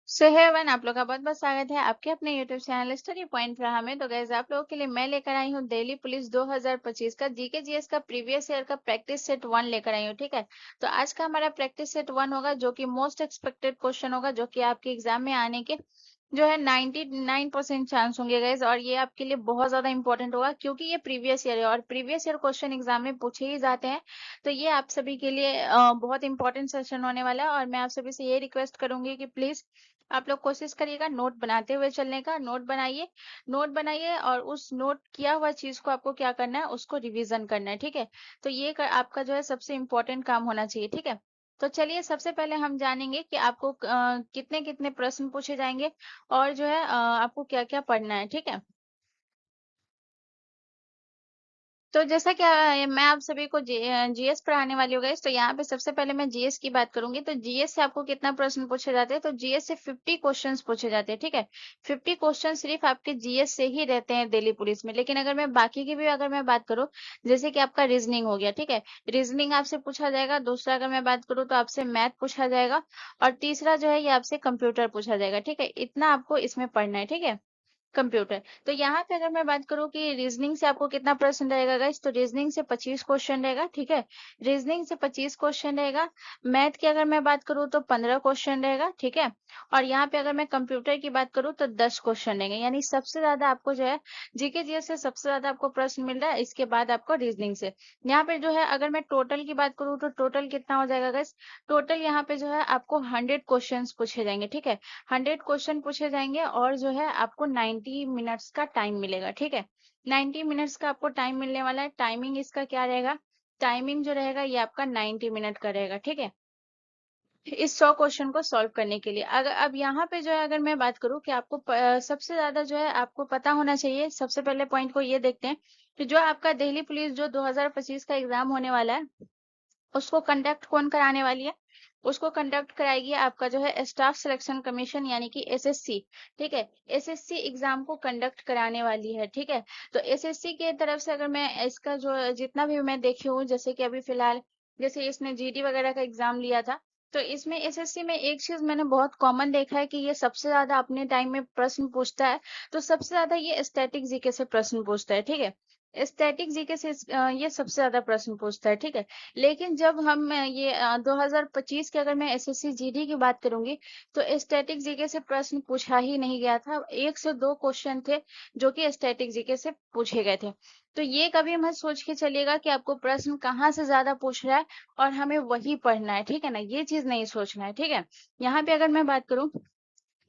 सो हे one आप लोग का बहुत बहुत स्वागत है आपके अपने यूट्यूब चैनल स्टडी पॉइंट रहा में। तो गाइस आप लोगों के लिए मैं लेकर आई हूँ दिल्ली पुलिस 2025 का जीके जीएस का प्रीवियस ईयर का प्रैक्टिस सेट 1 लेकर आई हूँ। ठीक है, तो आज का हमारा प्रैक्टिस सेट 1 होगा जो कि मोस्ट एक्सपेक्टेड क्वेश्चन होगा, जो कि आपके एग्जाम में आने के जो है 99% चांस होंगे गाइज। और ये आपके लिए बहुत ज्यादा इंपॉर्टेंट होगा क्योंकि ये प्रीवियस ईयर है और प्रीवियस ईयर क्वेश्चन एग्जाम में पूछे ही जाते हैं। तो ये आप सभी के लिए बहुत इंपॉर्टेंट सेशन होने वाला है और मैं आप सभी से ये रिक्वेस्ट करूंगी कि प्लीज आप लोग कोशिश करिएगा नोट बनाते हुए चलने का। नोट बनाइए और उस नोट किया हुआ चीज को आपको क्या करना है, उसको रिवीजन करना है। ठीक है, तो ये आपका जो है सबसे इम्पोर्टेंट काम होना चाहिए। ठीक है, तो चलिए सबसे पहले हम जानेंगे कि आपको कितने कितने प्रश्न पूछे जाएंगे और जो है आपको क्या क्या पढ़ना है। ठीक है, तो जैसा कि मैं आप सभी को जीएस पढ़ाने वाली हूँ गाइस, तो यहाँ पे सबसे पहले मैं जीएस की बात करूंगी। तो जीएस से आपको कितना प्रश्न पूछे जाते हैं, तो जीएस से 50 क्वेश्चंस पूछे जाते हैं। ठीक है, 50 क्वेश्चन सिर्फ आपके जीएस से ही रहते हैं दिल्ली पुलिस में। लेकिन अगर मैं बाकी की भी अगर मैं बात करूँ, जैसे कि आपका रीजनिंग हो गया, ठीक है, रीजनिंग आपसे पूछा जाएगा। दूसरा अगर मैं बात करूँ तो आपसे मैथ पूछा जाएगा और तीसरा जो है ये आपसे कंप्यूटर पूछा जाएगा। ठीक है, इतना आपको इसमें पढ़ना है। ठीक है, कंप्यूटर। तो यहाँ पे अगर मैं बात करूँ कि रीजनिंग से आपको कितना प्रश्न रहेगा गाइस, तो रीजनिंग से 25 क्वेश्चन रहेगा। ठीक है, रीजनिंग से 25 क्वेश्चन रहेगा। मैथ की अगर मैं बात करूँ तो 15 क्वेश्चन रहेगा। ठीक है, और यहाँ पे अगर मैं कंप्यूटर की बात करूँ तो 10 क्वेश्चन रहेंगे। यानी सबसे ज्यादा आपको जो है जीके जीएस से सबसे ज्यादा आपको प्रश्न मिल रहा है, इसके बाद आपको रीजनिंग से। यहाँ पे जो है अगर मैं टोटल की बात करूँ तो टोटल कितना हो जाएगा गाइस, टोटल यहाँ पे जो है आपको 100 क्वेश्चन पूछे जाएंगे। ठीक है, 100 क्वेश्चन पूछे जाएंगे और जो है आपको 90 मिनट्स का टाइम मिलेगा। ठीक है, 90 मिनट्स का आपको टाइम मिलने वाला है। टाइमिंग इसका क्या रहेगा, टाइमिंग जो रहेगा ये आपका 90 मिनट का रहेगा। ठीक है, इस 100 क्वेश्चन को सॉल्व करने के लिए। अगर अब यहाँ पे जो है अगर मैं बात करूँ कि आपको सबसे ज्यादा जो है आपको पता होना चाहिए, सबसे पहले पॉइंट को ये देखते हैं कि जो आपका दिल्ली पुलिस जो 2025 का एग्जाम होने वाला है उसको कंडक्ट कौन कराने वाली है, उसको कंडक्ट कराएगी आपका जो है स्टाफ सिलेक्शन कमीशन यानी कि एसएससी। ठीक है, एसएससी एग्जाम को कंडक्ट कराने वाली है। ठीक है, तो एसएससी के तरफ से अगर मैं इसका जो जितना भी मैं देखी हूँ, जैसे कि अभी फिलहाल जैसे इसने जीडी वगैरह का एग्जाम लिया था, तो इसमें एसएससी में एक चीज मैंने बहुत कॉमन देखा है कि ये सबसे ज्यादा अपने टाइम में प्रश्न पूछता है। तो सबसे ज्यादा ये स्टैटिक जीके से प्रश्न पूछता है। ठीक है, स्टैटिक जीके से ये सबसे ज्यादा प्रश्न पूछता है। ठीक है, लेकिन जब हम ये 2025 के अगर मैं एसएससी जीडी की बात करूंगी तो स्टैटिक जीके से प्रश्न पूछा ही नहीं गया था। एक से दो क्वेश्चन थे जो कि स्टैटिक जीके से पूछे गए थे। तो ये कभी मत सोच के चलिएगा कि आपको प्रश्न कहाँ से ज्यादा पूछ रहा है और हमें वही पढ़ना है। ठीक है ना, ये चीज नहीं सोचना है। ठीक है, यहाँ पे अगर मैं बात करूँ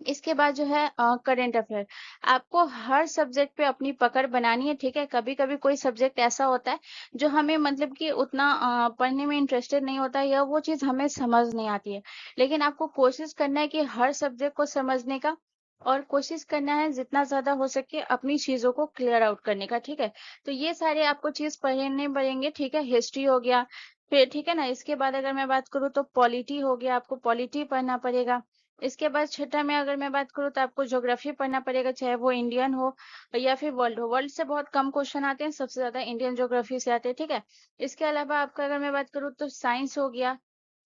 इसके बाद जो है करंट अफेयर, आपको हर सब्जेक्ट पे अपनी पकड़ बनानी है। ठीक है, कभी कभी कोई सब्जेक्ट ऐसा होता है जो हमें मतलब कि उतना पढ़ने में इंटरेस्टेड नहीं होता है या वो चीज हमें समझ नहीं आती है। लेकिन आपको कोशिश करना है कि हर सब्जेक्ट को समझने का और कोशिश करना है जितना ज्यादा हो सके अपनी चीजों को क्लियर आउट करने का। ठीक है, तो ये सारे आपको चीज पढ़ने पड़ेंगे। ठीक है, हिस्ट्री हो गया, फिर ठीक है ना, इसके बाद अगर मैं बात करूँ तो पॉलिटी हो गया, आपको पॉलिटी पढ़ना पड़ेगा। इसके बाद छठा में अगर मैं बात करूँ तो आपको ज्योग्राफी पढ़ना पड़ेगा, चाहे वो इंडियन हो या फिर वर्ल्ड हो। वर्ल्ड से बहुत कम क्वेश्चन आते हैं, सबसे ज्यादा इंडियन ज्योग्राफी से आते हैं। ठीक है, इसके अलावा आपका अगर मैं बात करूँ तो साइंस हो गया।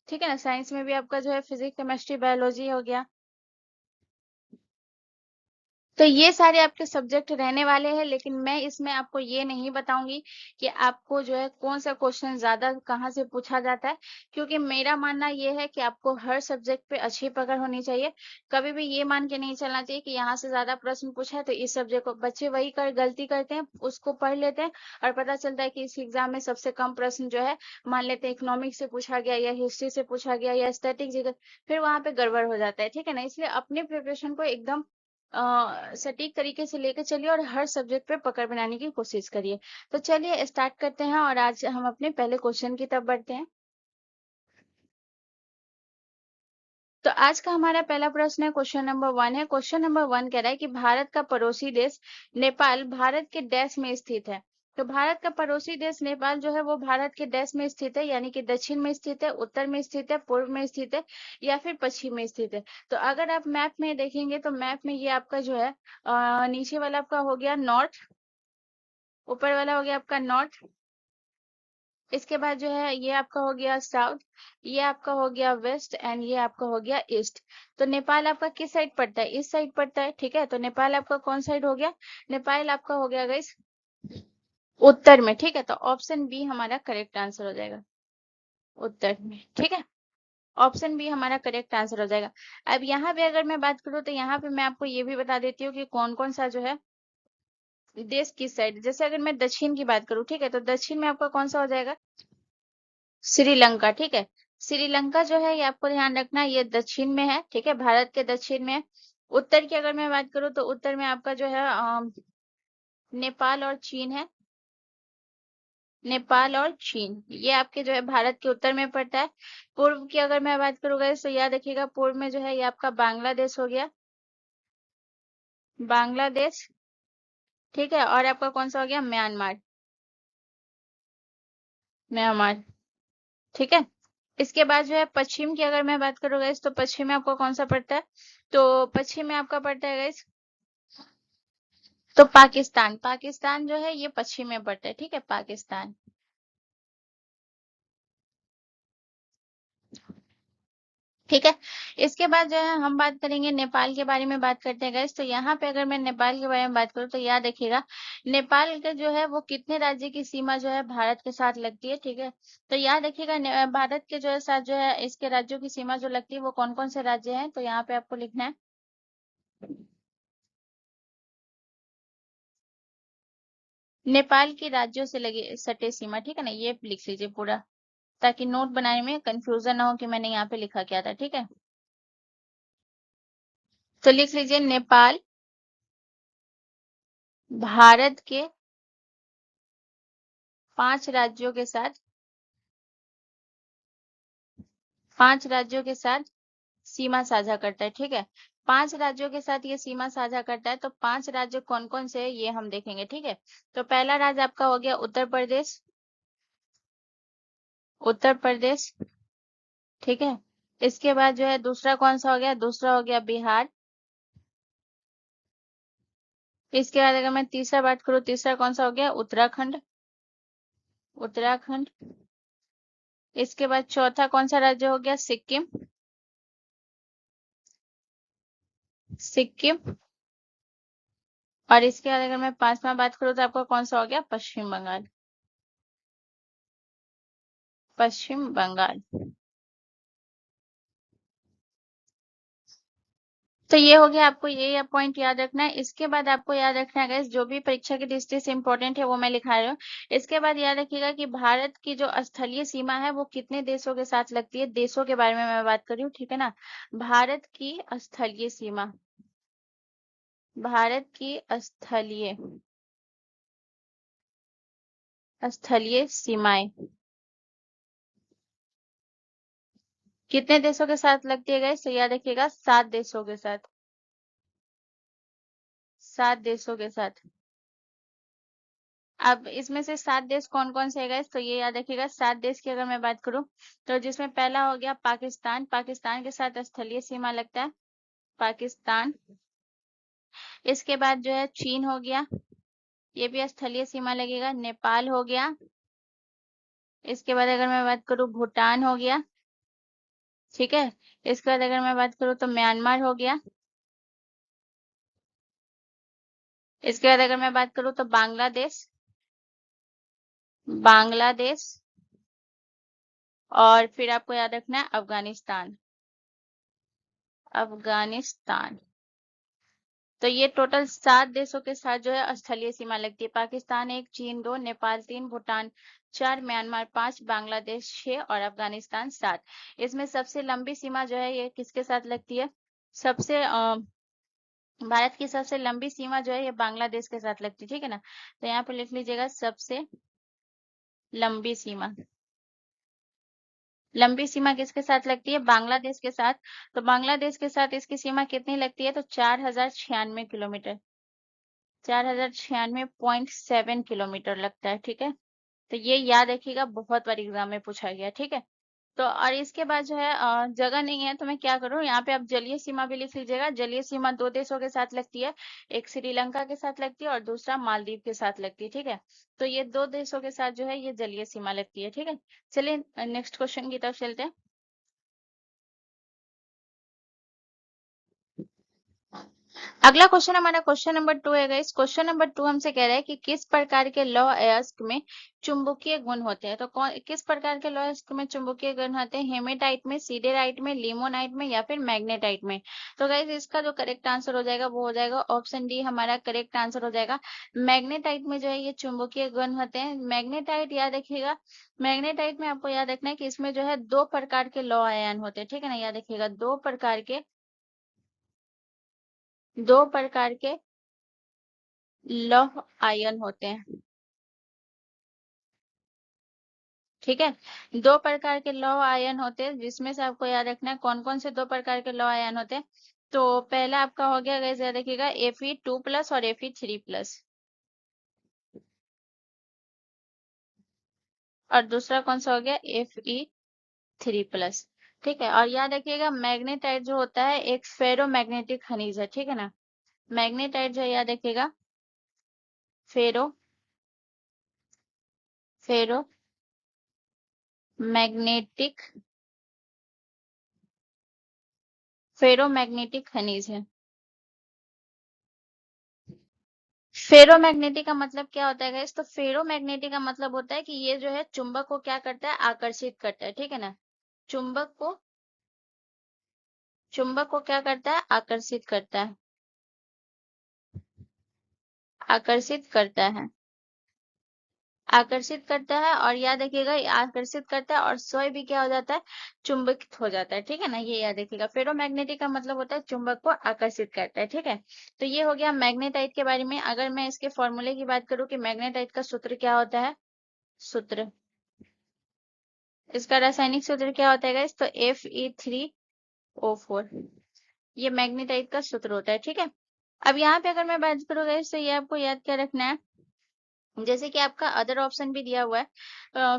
ठीक है ना, साइंस में भी आपका जो है फिजिक्स केमिस्ट्री बायोलॉजी हो गया। तो ये सारे आपके सब्जेक्ट रहने वाले हैं, लेकिन मैं इसमें आपको ये नहीं बताऊंगी कि आपको जो है कौन सा क्वेश्चन ज्यादा कहाँ से पूछा जाता है, क्योंकि मेरा मानना ये है कि आपको हर सब्जेक्ट पे अच्छी पकड़ होनी चाहिए। कभी भी ये मान के नहीं चलना चाहिए कि यहाँ से ज्यादा प्रश्न पूछा है तो इस सब्जेक्ट को, बच्चे वही गलती करते हैं, उसको पढ़ लेते हैं और पता चलता है कि इस एग्जाम में सबसे कम प्रश्न जो है मान लेते हैं इकोनॉमिक्स से पूछा गया या हिस्ट्री से पूछा गया या स्टैटिक जीके, फिर वहां पे गड़बड़ हो जाता है। ठीक है ना, इसलिए अपने प्रिपरेशन को एकदम सटीक तरीके से लेकर चलिए और हर सब्जेक्ट पे पकड़ बनाने की कोशिश करिए। तो चलिए स्टार्ट करते हैं और आज हम अपने पहले क्वेश्चन की तरफ बढ़ते हैं। तो आज का हमारा पहला प्रश्न है, क्वेश्चन नंबर 1 है। क्वेश्चन नंबर 1 कह रहा है कि भारत का पड़ोसी देश नेपाल भारत के डैश में स्थित है। तो भारत का पड़ोसी देश नेपाल जो है वो भारत के डैश में स्थित है, यानी कि दक्षिण में स्थित है, उत्तर में स्थित है, पूर्व में स्थित है या फिर पश्चिम में स्थित है। तो अगर आप मैप में देखेंगे तो मैप में ये आपका जो है नीचे वाला आपका हो गया नॉर्थ, ऊपर वाला हो गया आपका नॉर्थ, इसके बाद जो है ये आपका हो गया साउथ, ये आपका हो गया वेस्ट एंड ये आपका हो गया ईस्ट। तो नेपाल आपका किस साइड पड़ता है? इस साइड पड़ता है, ठीक है। तो नेपाल आपका कौन साइड हो गया? नेपाल आपका हो गया गाइस उत्तर में, ठीक है। तो ऑप्शन बी हमारा करेक्ट आंसर हो जाएगा, उत्तर में, ठीक है। ऑप्शन बी हमारा करेक्ट आंसर हो जाएगा। अब यहाँ पे अगर मैं बात करूँ तो यहाँ पे मैं आपको ये भी बता देती हूँ कि कौन कौन सा जो है देश किस साइड। जैसे अगर मैं दक्षिण की बात करूँ, ठीक है, तो दक्षिण में आपका कौन सा हो जाएगा? श्रीलंका, ठीक है। श्रीलंका जो है ये आपको ध्यान रखना है, ये दक्षिण में है, ठीक है, भारत के दक्षिण में है। उत्तर की अगर मैं बात करूँ तो उत्तर में आपका जो है नेपाल और चीन है। नेपाल और चीन ये आपके जो है भारत के उत्तर में पड़ता है। पूर्व की अगर मैं बात करूँ तो याद रखिएगा पूर्व में जो है ये आपका बांग्लादेश हो गया, बांग्लादेश, ठीक है। और आपका कौन सा हो गया? म्यांमार, म्यांमार, ठीक है। इसके बाद जो है पश्चिम की अगर मैं बात करूँ गाइस तो पश्चिम में आपको कौन सा पड़ता है? तो पश्चिम में आपका पड़ता है गाइस तो पाकिस्तान, पाकिस्तान जो है ये पश्चिम में पड़ता है, ठीक है, पाकिस्तान, ठीक है। इसके बाद जो है हम बात करेंगे नेपाल के बारे में बात करते हैं गाइस। तो यहाँ पे अगर मैं नेपाल के बारे में बात करूँ तो याद रखिएगा नेपाल का जो है वो कितने राज्य की सीमा जो है भारत के साथ लगती है, ठीक है। तो याद रखिएगा भारत के जो है साथ जो है इसके राज्यों की सीमा जो लगती है वो कौन कौन से राज्य हैं, तो यहाँ पे आपको लिखना है नेपाल की राज्यों से लगी सटे सीमा, ठीक है ना, ये लिख लीजिए पूरा, ताकि नोट बनाने में कंफ्यूजन ना हो कि मैंने यहाँ पे लिखा क्या था, ठीक है। तो लिख लीजिए नेपाल भारत के 5 राज्यों के साथ, 5 राज्यों के साथ सीमा साझा करता है, ठीक है। 5 राज्यों के साथ ये सीमा साझा करता है। तो 5 राज्य कौन कौन से है ये हम देखेंगे, ठीक है। तो पहला राज्य आपका हो गया उत्तर प्रदेश, उत्तर प्रदेश, ठीक है। इसके बाद जो है दूसरा कौन सा हो गया? दूसरा हो गया बिहार। इसके बाद अगर मैं तीसरा बात करूँ, तीसरा कौन सा हो गया? उत्तराखंड, उत्तराखंड। इसके बाद चौथा कौन सा राज्य हो गया? सिक्किम, सिक्किम। और इसके बाद अगर मैं पांचवा बात करूँ तो आपका कौन सा हो गया? पश्चिम बंगाल, पश्चिम बंगाल। तो ये हो गया, आपको ये पॉइंट याद रखना है। इसके बाद आपको याद रखना है guys, जो भी परीक्षा की दृष्टि से इंपॉर्टेंट है वो मैं लिखा रही हूँ। इसके बाद याद रखिएगा कि भारत की जो स्थलीय सीमा है वो कितने देशों के साथ लगती है, देशों के बारे में मैं बात कर रही हूँ, ठीक है ना। भारत की स्थलीय सीमा, भारत की स्थलीय, स्थलीय सीमाएं कितने देशों के साथ लगती है गाइस? तो याद रखिएगा 7 देशों के साथ, 7 देशों के साथ। अब इसमें से 7 देश कौन कौन से है गाइस? तो ये याद रखिएगा 7 देश की अगर मैं बात करूं तो जिसमें पहला हो गया पाकिस्तान, पाकिस्तान के साथ स्थलीय सीमा लगता है, पाकिस्तान। इसके बाद जो है चीन हो गया, ये भी स्थलीय सीमा लगेगा। नेपाल हो गया। इसके बाद अगर मैं बात करूं भूटान हो गया, ठीक है। इसके बाद अगर मैं बात करूं तो म्यांमार हो गया। इसके बाद अगर मैं बात करूं तो बांग्लादेश, बांग्लादेश। और फिर आपको याद रखना है अफगानिस्तान, अफगानिस्तान। तो ये टोटल 7 देशों के साथ जो है स्थलीय सीमा लगती है। पाकिस्तान 1, चीन 2, नेपाल 3, भूटान 4, म्यांमार 5, बांग्लादेश 6 और अफगानिस्तान 7। इसमें सबसे लंबी सीमा जो है ये किसके साथ लगती है? सबसे भारत की सबसे लंबी सीमा जो है ये बांग्लादेश के साथ लगती है, ठीक है ना। तो यहाँ पे लिख लीजिएगा सबसे लंबी सीमा, लंबी सीमा किसके साथ लगती है? बांग्लादेश के साथ। तो बांग्लादेश के साथ इसकी सीमा कितनी लगती है? तो 4096 किलोमीटर, 4096.7 किलोमीटर लगता है, ठीक है। तो ये याद रखिएगा, बहुत बार एग्जाम में पूछा गया, ठीक है। तो और इसके बाद जो है जगह नहीं है तो मैं क्या करूँ, यहाँ पे आप जलीय सीमा भी लिख लीजिएगा। जलीय सीमा दो देशों के साथ लगती है, एक श्रीलंका के साथ लगती है और दूसरा मालदीव के साथ लगती है, ठीक है। तो ये दो देशों के साथ जो है ये जलीय सीमा लगती है, ठीक है। चलिए नेक्स्ट क्वेश्चन की तरफ चलते हैं। अगला क्वेश्चन हमारा क्वेश्चन नंबर 2 है गाइस। क्वेश्चन नंबर 2 हमसे कह रहा है कि किस प्रकार के लौह अयस्क में चुंबकीय गुण होते हैं। तो कौन किस प्रकार के लौह अयस्क में चुंबकीय गुण होते हैं? हेमेटाइट में, सीडेराइट में, लिमोनाइट में या फिर मैग्नेटाइट में। तो गाइस इसका जो करेक्ट आंसर हो जाएगा वो हो जाएगा ऑप्शन डी हमारा करेक्ट आंसर हो जाएगा। मैग्नेटाइट में जो है ये चुंबकीय गुण होते हैं। मैग्नेटाइट याद रखिएगा, मैग्नेटाइट में आपको याद रखना है कि इसमें जो है दो प्रकार के लौह आयन होते हैं, ठीक है ना। याद रखिएगा दो प्रकार के लौह आयन होते हैं, ठीक है। दो प्रकार के लौह आयन होते हैं जिसमें से आपको याद रखना है कौन कौन से दो प्रकार के लौह आयन होते हैं। तो पहला आपका हो गया गाइस, याद रखिएगा Fe2+ और Fe3+। और दूसरा कौन सा हो गया Fe3+, ठीक है। और याद रखिएगा मैग्नेटाइट जो होता है एक फेरोमैग्नेटिक खनिज है, ठीक है ना। मैग्नेटाइट जो है याद रखिएगा फेरो फेरोमैग्नेटिक फेरोमैग्नेटिक खनिज है। फेरोमैग्नेटिक का मतलब क्या होता है गाइस? तो फेरोमैग्नेटिक का मतलब होता है कि ये जो है चुंबक को क्या करता है, आकर्षित करता है, ठीक है ना। चुंबक को चुंबक को क्या करता है, आकर्षित करता है, आकर्षित करता है, आकर्षित करता है। और याद रखिएगा ये आकर्षित करता है और स्वयं भी क्या हो जाता है, चुंबकित हो जाता है, ठीक है ना। ये याद रखिएगा फेरोमैग्नेटिक का मतलब होता है चुंबक को आकर्षित करता है, ठीक है। तो ये हो गया मैग्नेटाइट के बारे में। अगर मैं इसके फॉर्मूले की बात करूं कि मैग्नेटाइट का सूत्र क्या होता है, सूत्र इसका रासायनिक सूत्र क्या होता है गाइस? तो Fe3O4, ये मैग्नेटाइट का सूत्र होता है, ठीक है। अब यहाँ पे अगर मैं बात करूँ गाइस तो ये आपको याद क्या रखना है, जैसे कि आपका अदर ऑप्शन भी दिया हुआ है।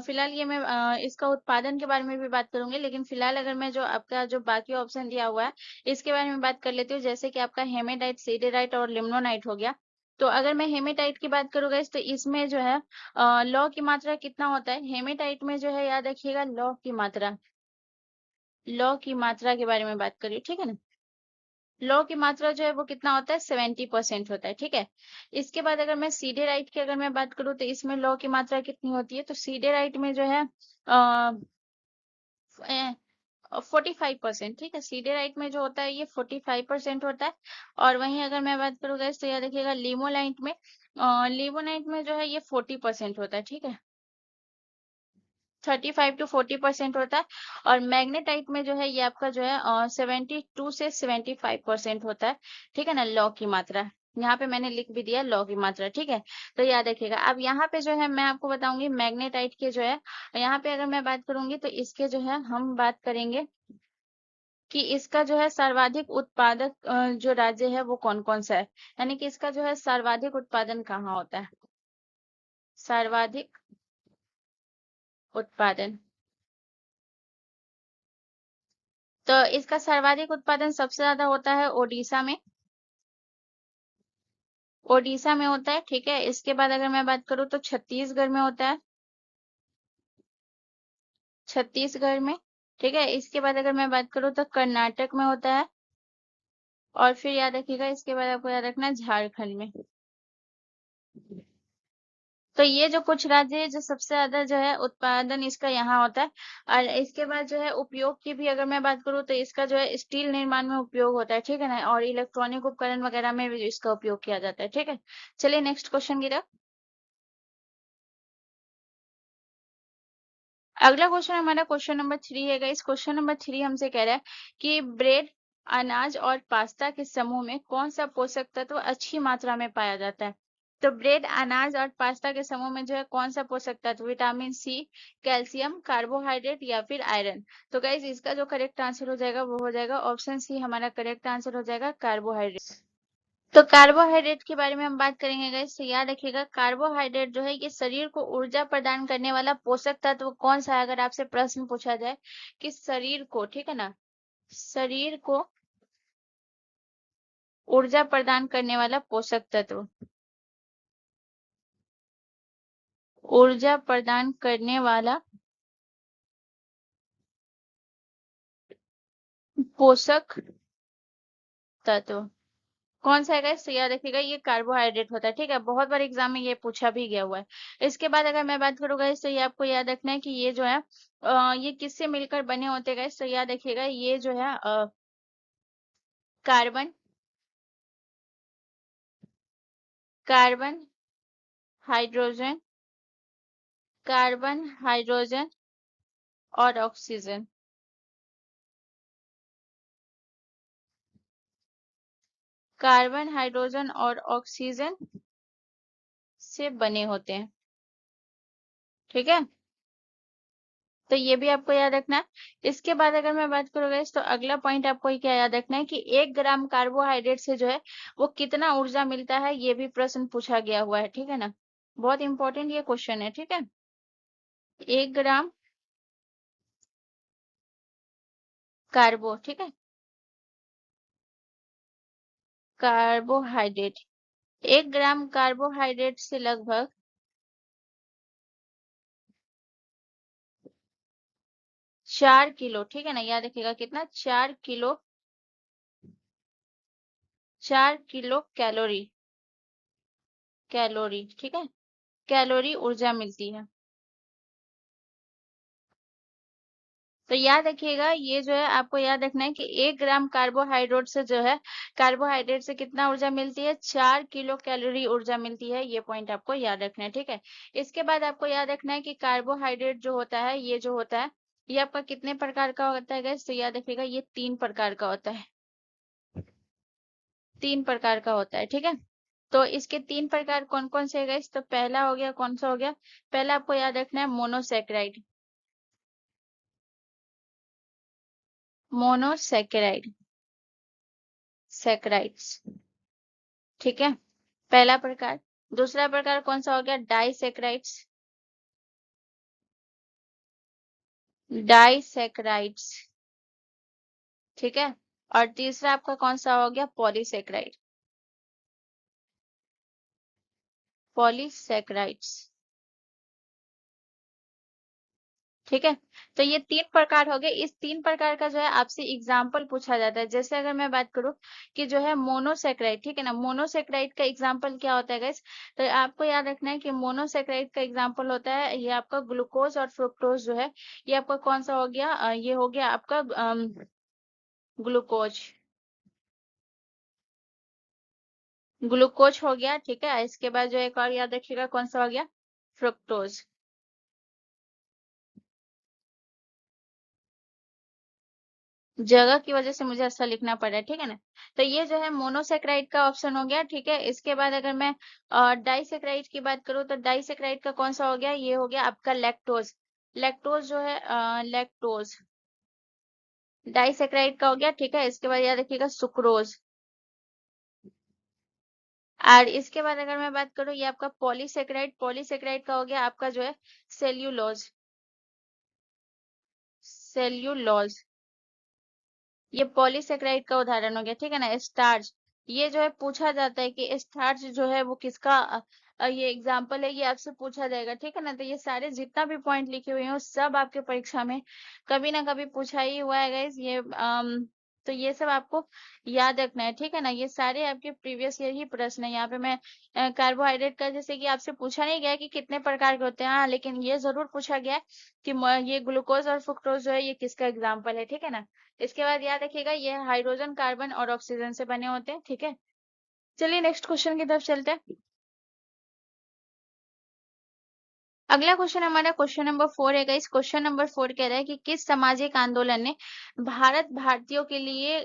फिलहाल ये मैं इसका उत्पादन के बारे में भी बात करूंगी, लेकिन फिलहाल अगर मैं जो आपका जो बाकी ऑप्शन दिया हुआ है इसके बारे में बात कर लेती हूँ। जैसे कि आपका हेमेटाइट, सीडेराइट और लिम्नोनाइट हो गया। तो अगर मैं हेमेटाइट की बात करूँ गाइस तो इसमें जो है लौ की मात्रा कितना होता है हेमेटाइट में, जो है याद रखिएगा लौ की मात्रा के बारे में बात करिए, ठीक है ना। लौ की मात्रा जो है वो कितना होता है, 70% होता है, ठीक है। इसके बाद अगर मैं सीडे राइट की अगर मैं बात करूँ तो इसमें लौ की मात्रा कितनी होती है, तो सीडे राइट में जो है 45%, ठीक है। सीडे राइट में जो होता है ये 45% होता है। और वहीं अगर मैं बात करूँ गैस तो याद रखिएगा लिमोनाइट में जो है ये 40% होता है, ठीक है। 35 to 40% होता है। और मैग्नेटाइट में जो है ये आपका जो है 72 से 75% होता है, ठीक है ना। लौ की मात्रा यहाँ पे मैंने लिख भी दिया लौ की मात्रा, ठीक है। तो याद रखिएगा। अब यहाँ पे जो है मैं आपको बताऊंगी मैग्नेटाइट के जो है, यहाँ पे अगर मैं बात करूंगी तो इसके जो है हम बात करेंगे कि इसका जो है सर्वाधिक उत्पादक जो राज्य है वो कौन कौन सा है, यानी कि इसका जो है सर्वाधिक उत्पादन कहाँ होता है, सर्वाधिक उत्पादन। तो इसका सर्वाधिक उत्पादन सबसे ज्यादा होता है ओडिशा में, ओडिशा में होता है, ठीक है। इसके बाद अगर मैं बात करूँ तो छत्तीसगढ़ में होता है, छत्तीसगढ़ में, ठीक है। इसके बाद अगर मैं बात करूँ तो कर्नाटक में होता है। और फिर याद रखिएगा इसके बाद आपको याद रखना है झारखंड में। तो ये जो कुछ राज्य है जो सबसे ज्यादा जो है उत्पादन इसका यहाँ होता है। और इसके बाद जो है उपयोग की भी अगर मैं बात करूँ तो इसका जो है स्टील निर्माण में उपयोग होता है, ठीक है ना। और इलेक्ट्रॉनिक उपकरण वगैरह में भी इसका उपयोग किया जाता है, ठीक है। चलिए नेक्स्ट क्वेश्चन की तरफ। अगला क्वेश्चन हमारा क्वेश्चन नंबर 3 है गाइस। क्वेश्चन नंबर 3 हमसे कह रहा है कि ब्रेड, अनाज और पास्ता के समूह में कौन सा पोषक तत्व अच्छी मात्रा में पाया जाता है। तो ब्रेड, अनाज और पास्ता के समूह में जो है कौन सा पोषक तत्व, विटामिन सी, कैल्शियम, कार्बोहाइड्रेट या फिर आयरन। तो गाइस इसका जो करेक्ट आंसर हो जाएगा वो हो जाएगा ऑप्शन सी हमारा करेक्ट आंसर हो जाएगा कार्बोहाइड्रेट। तो कार्बोहाइड्रेट के बारे में हम बात करेंगे गाइस, तो याद रखिएगा कार्बोहाइड्रेट जो है ये शरीर को ऊर्जा प्रदान करने वाला पोषक तत्व कौन सा है। अगर आपसे प्रश्न पूछा जाए कि शरीर को, ठीक है ना, शरीर को ऊर्जा प्रदान करने वाला पोषक तत्व, ऊर्जा प्रदान करने वाला पोषक तत्व कौन सा है गाइस, तो याद रखिएगा ये कार्बोहाइड्रेट होता है। ठीक है, बहुत बार एग्जाम में ये पूछा भी गया हुआ है। इसके बाद अगर मैं बात करूँ गाइस, तो ये आपको याद रखना है कि ये जो है ये किससे मिलकर बने होते हैं गाइस, तो याद रखिएगा ये जो है carbon, carbon hydrogen, carbon hydrogen और ऑक्सीजन, कार्बन हाइड्रोजन और ऑक्सीजन से बने होते हैं। ठीक है, तो ये भी आपको याद रखना है। इसके बाद अगर मैं बात करूँ गाइस, तो अगला पॉइंट आपको क्या याद रखना है कि 1 ग्राम कार्बोहाइड्रेट से जो है वो कितना ऊर्जा मिलता है, ये भी प्रश्न पूछा गया हुआ है। ठीक है ना, बहुत इंपॉर्टेंट ये क्वेश्चन है। ठीक है, 1 ग्राम कार्बो, ठीक है, कार्बोहाइड्रेट, 1 ग्राम कार्बोहाइड्रेट से लगभग 4 किलो, ठीक है ना, याद रखिएगा कितना, 4 किलो, 4 किलो कैलोरी, कैलोरी, ठीक है, कैलोरी ऊर्जा मिलती है। तो याद रखिएगा ये जो है आपको याद रखना है कि 1 ग्राम कार्बोहाइड्रेट से जो है, कार्बोहाइड्रेट से कितना ऊर्जा मिलती है, 4 किलो कैलोरी ऊर्जा मिलती है। ये पॉइंट आपको याद रखना है। ठीक है, इसके बाद आपको याद रखना है कि कार्बोहाइड्रेट जो होता है, ये जो होता है ये आपका कितने प्रकार का होता है गाइस, तो याद रखिएगा ये 3 प्रकार का होता है, 3 प्रकार का होता है। ठीक है, तो इसके 3 प्रकार कौन कौन से है गाइस, तो पहला हो गया, कौन सा हो गया, पहला आपको याद रखना है मोनोसेक्राइड, मोनोसेक्राइड, सेक्राइड्स, ठीक है, पहला प्रकार। दूसरा प्रकार कौन सा हो गया, डाइसेक्राइड्स, डाइसेक्राइड्स, ठीक है, और तीसरा आपका कौन सा हो गया, पॉलीसेक्राइड, पॉलीसेक्राइड्स, ठीक है। तो ये 3 प्रकार हो गए। इस 3 प्रकार का जो है आपसे एग्जाम्पल पूछा जाता है। जैसे अगर मैं बात करूं कि जो है मोनोसेक्राइड, ठीक है ना, मोनोसेक्राइड का एग्जाम्पल क्या होता है गाइस, तो आपको याद रखना है कि मोनोसेक्राइड का एग्जाम्पल होता है ये आपका ग्लूकोज और फ्रुक्टोज जो है, ये आपका कौन सा हो गया, ये हो गया आपका ग्लूकोज, ग्लूकोज हो गया। ठीक है, इसके बाद जो एक और याद रखिएगा कौन सा हो गया, फ्रुक्टोज। जगह की वजह से मुझे ऐसा लिखना पड़ा है, ठीक है ना। तो ये जो है मोनोसेक्राइड का ऑप्शन हो गया। ठीक है, इसके बाद अगर मैं डाइसेक्राइड की बात करूँ, तो डाइसेक्राइड का कौन सा हो गया, ये हो गया आपका लैक्टोज, लैक्टोज जो है लैक्टोज डाइसेक्राइड का हो गया। ठीक है, इसके बाद याद रखिएगा सुक्रोज, और इसके बाद अगर मैं बात करूँ ये आपका पॉलीसेक्राइड, पॉलीसेक्राइड का हो गया आपका जो है सेल्यूलोज, सेल्यूलोज, ये पॉलीसेक्राइड का उदाहरण हो गया। ठीक है ना, स्टार्च, ये जो है पूछा जाता है कि स्टार्च जो है वो किसका ये एग्जाम्पल है, ये आपसे पूछा जाएगा। ठीक है ना, तो ये सारे जितना भी पॉइंट लिखे हुए हैं वो सब आपके परीक्षा में कभी ना कभी पूछा ही हुआ है गाइस। ये तो ये सब आपको याद रखना है। ठीक है ना, ये सारे आपके प्रीवियस ईयर ही प्रश्न है। यहाँ पे मैं कार्बोहाइड्रेट का जैसे कि आपसे पूछा नहीं गया कि कितने प्रकार के होते हैं, हाँ, लेकिन ये जरूर पूछा गया है कि ये ग्लूकोज और फ्रुक्टोज जो है ये किसका एग्जाम्पल है। ठीक है ना, इसके बाद याद रखिएगा ये हाइड्रोजन, कार्बन और ऑक्सीजन से बने होते हैं। ठीक है, चलिए नेक्स्ट क्वेश्चन की तरफ चलते हैं। अगला क्वेश्चन हमारा क्वेश्चन नंबर 4 है। इस क्वेश्चन नंबर 4 कह रहा है कि किस सामाजिक आंदोलन ने भारत भारतीयों के लिए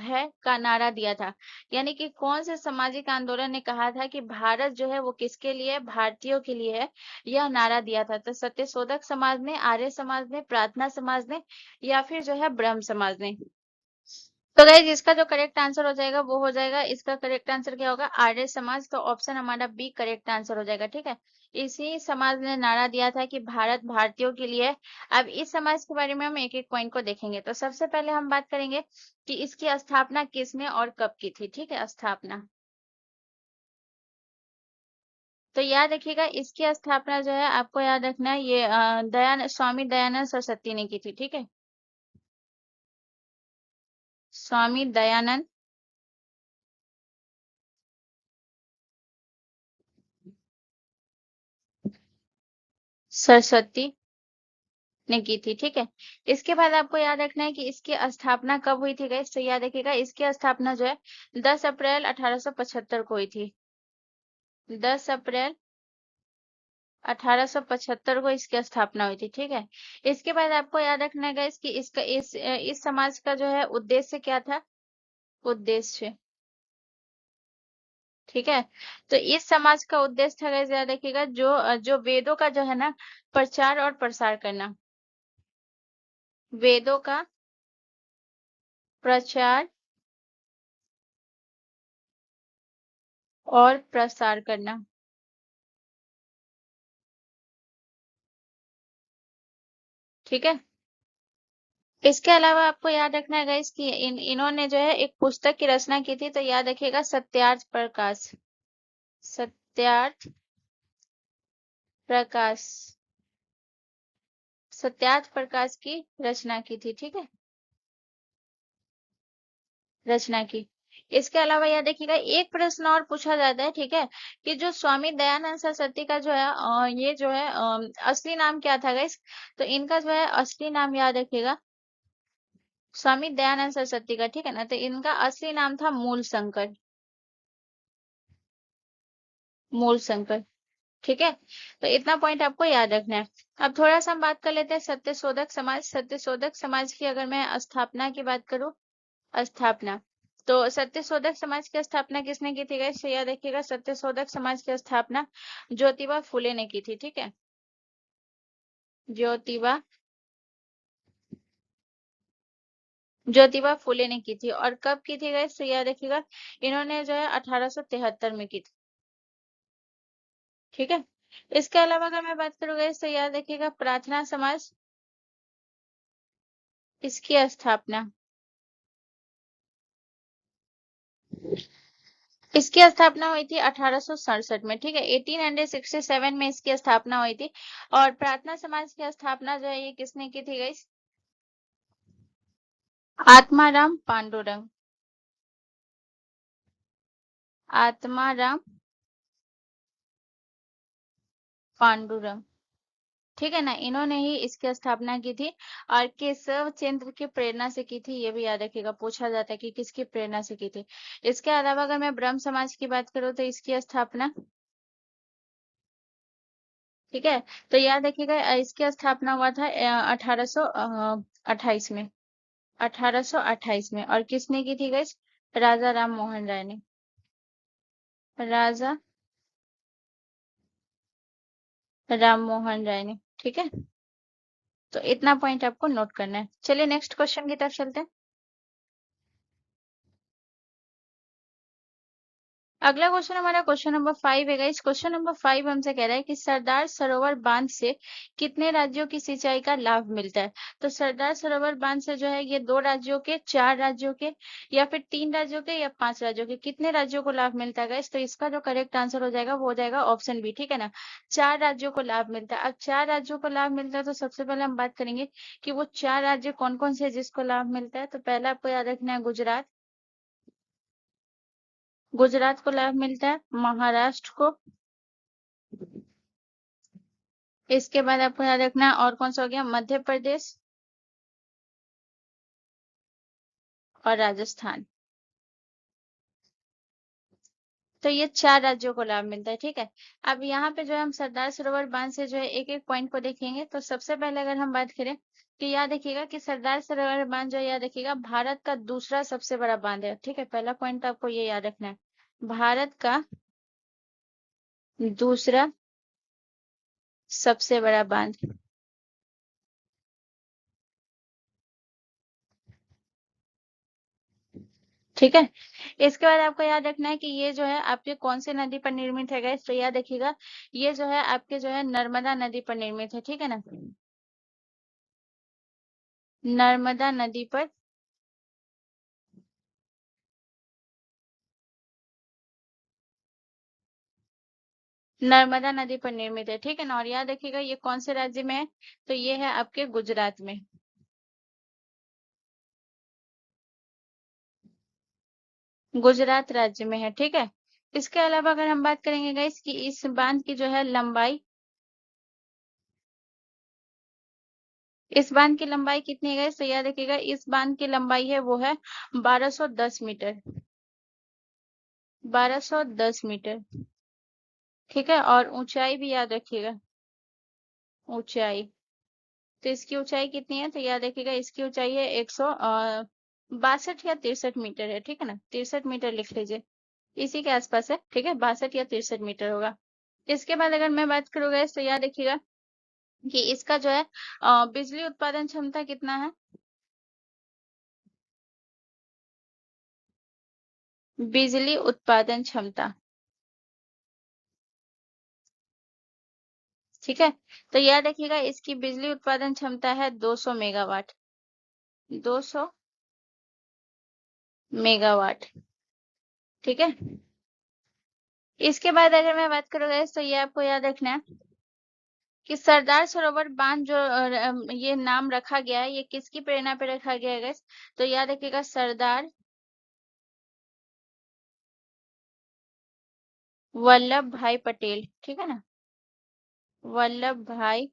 है का नारा दिया था, यानी कि कौन से सामाजिक आंदोलन ने कहा था कि भारत जो है वो किसके लिए है, भारतीयों के लिए है, यह नारा दिया था। तो सत्यशोधक समाज ने, आर्य समाज ने, प्रार्थना समाज ने, या फिर जो है ब्रह्म समाज ने। तो गाइज इसका जो करेक्ट आंसर हो जाएगा वो हो जाएगा, इसका करेक्ट आंसर क्या होगा, आर्य समाज। तो ऑप्शन हमारा बी करेक्ट आंसर हो जाएगा, ठीक है। इसी समाज ने नारा दिया था कि भारत भारतीयों के लिए है। अब इस समाज के बारे में हम एक एक पॉइंट को देखेंगे। तो सबसे पहले हम बात करेंगे कि इसकी स्थापना किसने और कब की थी, ठीक है, स्थापना। तो याद रखिएगा इसकी स्थापना जो है आपको याद रखना है, ये स्वामी दयानंद सरस्वती ने की थी, ठीक है। स्वामी दयानंद सरस्वती ने की थी, ठीक है। इसके बाद आपको याद रखना है कि इसकी स्थापना कब हुई थी गाइस। तो याद रखिएगा इसकी स्थापना जो है 10 अप्रैल 1875 को हुई थी। 10 अप्रैल 1875 को इसकी स्थापना हुई थी, ठीक है। इसके बाद आपको याद रखना है गाइस कि इसका इस समाज का जो है उद्देश्य क्या था, उद्देश्य, ठीक है। तो इस समाज का उद्देश्य था गाइस, याद रखिएगा, जो वेदों का जो है ना प्रचार और प्रसार करना, वेदों का प्रचार और प्रसार करना, ठीक है। इसके अलावा आपको याद रखना है गाइस कि इन्होंने जो है एक पुस्तक की रचना की थी। तो याद रखिएगा सत्यार्थ प्रकाश, सत्यार्थ प्रकाश, सत्यार्थ प्रकाश की रचना की थी, ठीक है, रचना की। इसके अलावा याद रखिएगा एक प्रश्न और पूछा जाता है, ठीक है, कि जो स्वामी दयानंद सरस्वती का जो है ये जो है असली नाम क्या था गाइस। तो इनका जो है असली नाम याद रखिएगा, स्वामी दयानंद सरस्वती का, ठीक है ना। तो इनका असली नाम था मूल शंकर, मूल शंकर, ठीक है। तो इतना पॉइंट आपको याद रखना है। अब थोड़ा सा हम बात कर लेते हैं सत्यशोधक समाज। सत्यशोधक समाज की अगर मैं स्थापना की बात करूं, स्थापना, तो सत्यशोधक समाज की स्थापना किसने की थी गाइस। तो याद रखिएगा सत्यशोधक समाज की स्थापना ज्योतिबा फुले ने की थी, ठीक है, ज्योतिबा, ज्योतिबा फुले ने की थी। और कब की थी गाइस। तो याद रखिएगा इन्होंने जो है 1873 में की थी, ठीक है। इसके अलावा अगर मैं बात करूँ गाइस तो याद रखिएगा प्रार्थना समाज, इसकी स्थापना, इसकी स्थापना हुई थी 1867 में, ठीक है, 1867 में इसकी स्थापना हुई थी। और प्रार्थना समाज की स्थापना जो है ये किसने की थी गाइस, आत्माराम पांडुरंग, आत्माराम पांडुरंग, ठीक है ना, इन्होंने ही इसकी स्थापना की थी। और केशव चंद्र की प्रेरणा से की थी, ये भी याद रखिएगा, पूछा जाता है कि किसकी प्रेरणा से की थी। इसके अलावा अगर मैं ब्रह्म समाज की बात करूँ तो इसकी स्थापना, ठीक है, तो याद रखिएगा इसकी स्थापना हुआ था 1828 में, 1828 में। और किसने की थी गाइस, राजा राम मोहन राय ने, राजा राम मोहन राय ने, ठीक है। तो इतना पॉइंट आपको नोट करना है। चलिए नेक्स्ट क्वेश्चन की तरफ चलते हैं। अगला क्वेश्चन हमारा क्वेश्चन नंबर 5 है गाइस। क्वेश्चन नंबर 5 हमसे कह रहा है कि सरदार सरोवर बांध से कितने राज्यों की सिंचाई का लाभ मिलता है। तो सरदार सरोवर बांध से जो है ये 2 राज्यों के, 4 राज्यों के, या फिर 3 राज्यों के, या 5 राज्यों के, कितने राज्यों को लाभ मिलता है गाइस। तो इसका जो करेक्ट आंसर हो जाएगा वो हो जाएगा ऑप्शन बी, ठीक है ना, 4 राज्यों को लाभ मिलता है। अब 4 राज्यों को लाभ मिलता है तो सबसे पहले हम बात करेंगे कि वो 4 राज्य कौन कौन से हैं जिसको लाभ मिलता है। तो पहला आपको याद रखना है गुजरात, गुजरात को लाभ मिलता है, महाराष्ट्र को, इसके बाद आपको याद रखना है और कौन सा हो गया, मध्य प्रदेश और राजस्थान। तो ये 4 राज्यों को लाभ मिलता है, ठीक है। अब यहाँ पे जो है हम सरदार सरोवर बांध से जो है एक एक पॉइंट को देखेंगे। तो सबसे पहले अगर हम बात करें कि याद रखिएगा कि सरदार सरोवर बांध जो है, याद रखिएगा भारत का दूसरा सबसे बड़ा बांध है, ठीक है, पहला पॉइंट आपको ये याद रखना है, भारत का दूसरा सबसे बड़ा बांध। ठीक है। इसके बाद आपको याद रखना है कि ये जो है आपके कौन से नदी पर निर्मित है गाइस, तो याद रखिएगा ये जो है आपके जो है नर्मदा नदी पर निर्मित है, ठीक है ना। नर्मदा नदी पर नर्मदा नदी पर निर्मित है, ठीक है ना। और याद रखिएगा ये कौन से राज्य में है, तो ये है आपके गुजरात में। गुजरात राज्य में है, ठीक है। इसके अलावा अगर हम बात करेंगे गाइस कि इस बांध की जो है लंबाई, इस बांध की लंबाई कितनी है गाइस, तो याद रखिएगा इस बांध की लंबाई है वो है 1210 मीटर। 1210 मीटर, ठीक है। और ऊंचाई भी याद रखिएगा, ऊंचाई, तो इसकी ऊंचाई कितनी है, तो याद रखिएगा इसकी ऊंचाई है 162 या 63 मीटर है, ठीक है ना। 63 मीटर लिख लीजिए, इसी के आसपास है, ठीक है। 62 या 63 मीटर होगा। इसके बाद अगर मैं बात करूंगा तो याद रखिएगा कि इसका जो है बिजली उत्पादन क्षमता कितना है। बिजली उत्पादन क्षमता, ठीक है। तो याद रखिएगा इसकी बिजली उत्पादन क्षमता है 200 मेगावाट। 200 मेगावाट, ठीक है। इसके बाद अगर मैं बात करूंगा तो ये आपको याद रखना है कि सरदार सरोवर बांध जो ये नाम रखा गया है ये किसकी प्रेरणा पे रखा गया है guys? तो याद रखिएगा सरदार वल्लभ भाई पटेल, ठीक है ना। वल्लभ भाई